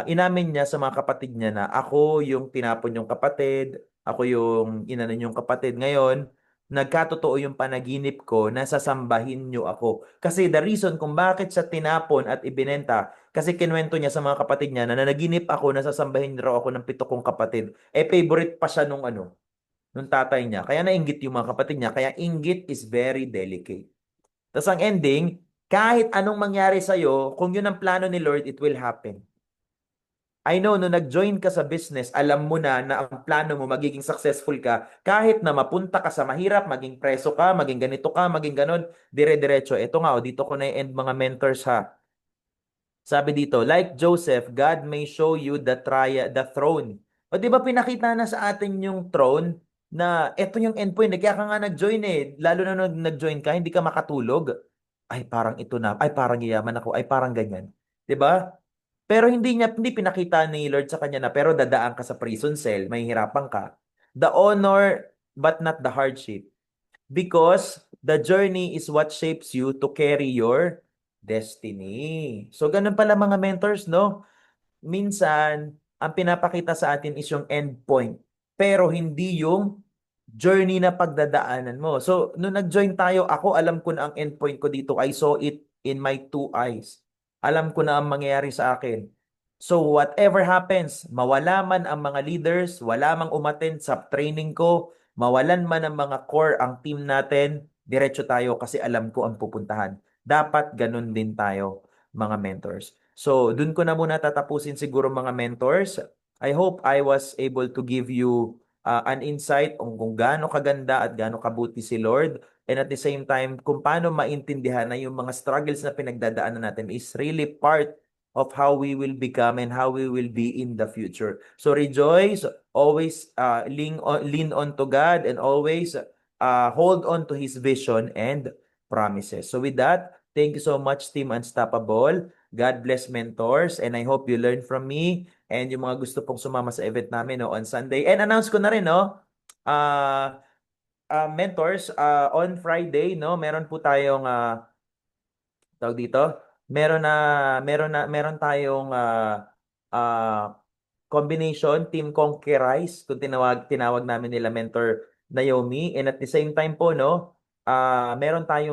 inamin niya sa mga kapatid niya na ako yung tinapon yung kapatid, ako yung inanon yung kapatid. Ngayon, nagkatotoo yung panaginip ko na sasambahin niyo ako. Kasi the reason kung bakit siya tinapon at ibinenta, kasi kinwento niya sa mga kapatid niya na nanaginip ako na sasambahin raw ako ng 7 kong kapatid. Eh, favorite pa siya nung tatay niya. Kaya nainggit yung mga kapatid niya. Kaya inggit is very delicate. Tapos ang ending, kahit anong mangyari sa'yo, kung yun ang plano ni Lord, it will happen. I know, nung nag-join ka sa business, alam mo na ang plano mo, magiging successful ka, kahit na mapunta ka sa mahirap, maging preso ka, maging ganito ka, maging ganon, dire-diretso. Ito nga, dito ko na i-end mga mentors ha. Sabi dito, like Joseph, God may show you the throne. O di ba pinakita na sa atin yung throne na eto yung endpoint. Kaya ka nga nag-join eh. Lalo na nung nag-join ka, hindi ka makatulog. Ay, parang ito na. Ay, parang yayaman ako. Ay, parang ganyan. 'Di ba? Pero hindi pinakita ni Lord sa kanya na pero dadaan ka sa prison cell, mahihirapan ka. The honor but not the hardship. Because the journey is what shapes you to carry your destiny. So, ganun pala mga mentors, no? Minsan, ang pinapakita sa atin is yung end point. Pero hindi yung journey na pagdadaanan mo. So, nung nag-join tayo, ako alam ko na ang end point ko dito. I saw it in my 2 eyes. Alam ko na ang mangyayari sa akin. So, whatever happens, mawala man ang mga leaders, wala mang umattend sa training ko, mawalan man ang mga core ang team natin, diretso tayo kasi alam ko ang pupuntahan. Dapat ganun din tayo, mga mentors. So, dun ko na muna tatapusin siguro mga mentors. I hope I was able to give you an insight kung gaano kaganda at gaano kabuti si Lord. And at the same time, kung paano maintindihan na yung mga struggles na pinagdadaanan natin is really part of how we will become and how we will be in the future. So rejoice, always lean on to God, and always hold on to His vision and promises. So with that, thank you so much, Team Unstoppable. God bless mentors, and I hope you learn from me and yung mga gusto pong sumama sa event namin no, on Sunday. And announce ko na rin, no, mentors, on Friday, no, meron po tayong tawag dito, meron tayong ah, combination Team Conquerize kung tinawag namin nila Mentor Naomi, and at the same time po no, meron tayong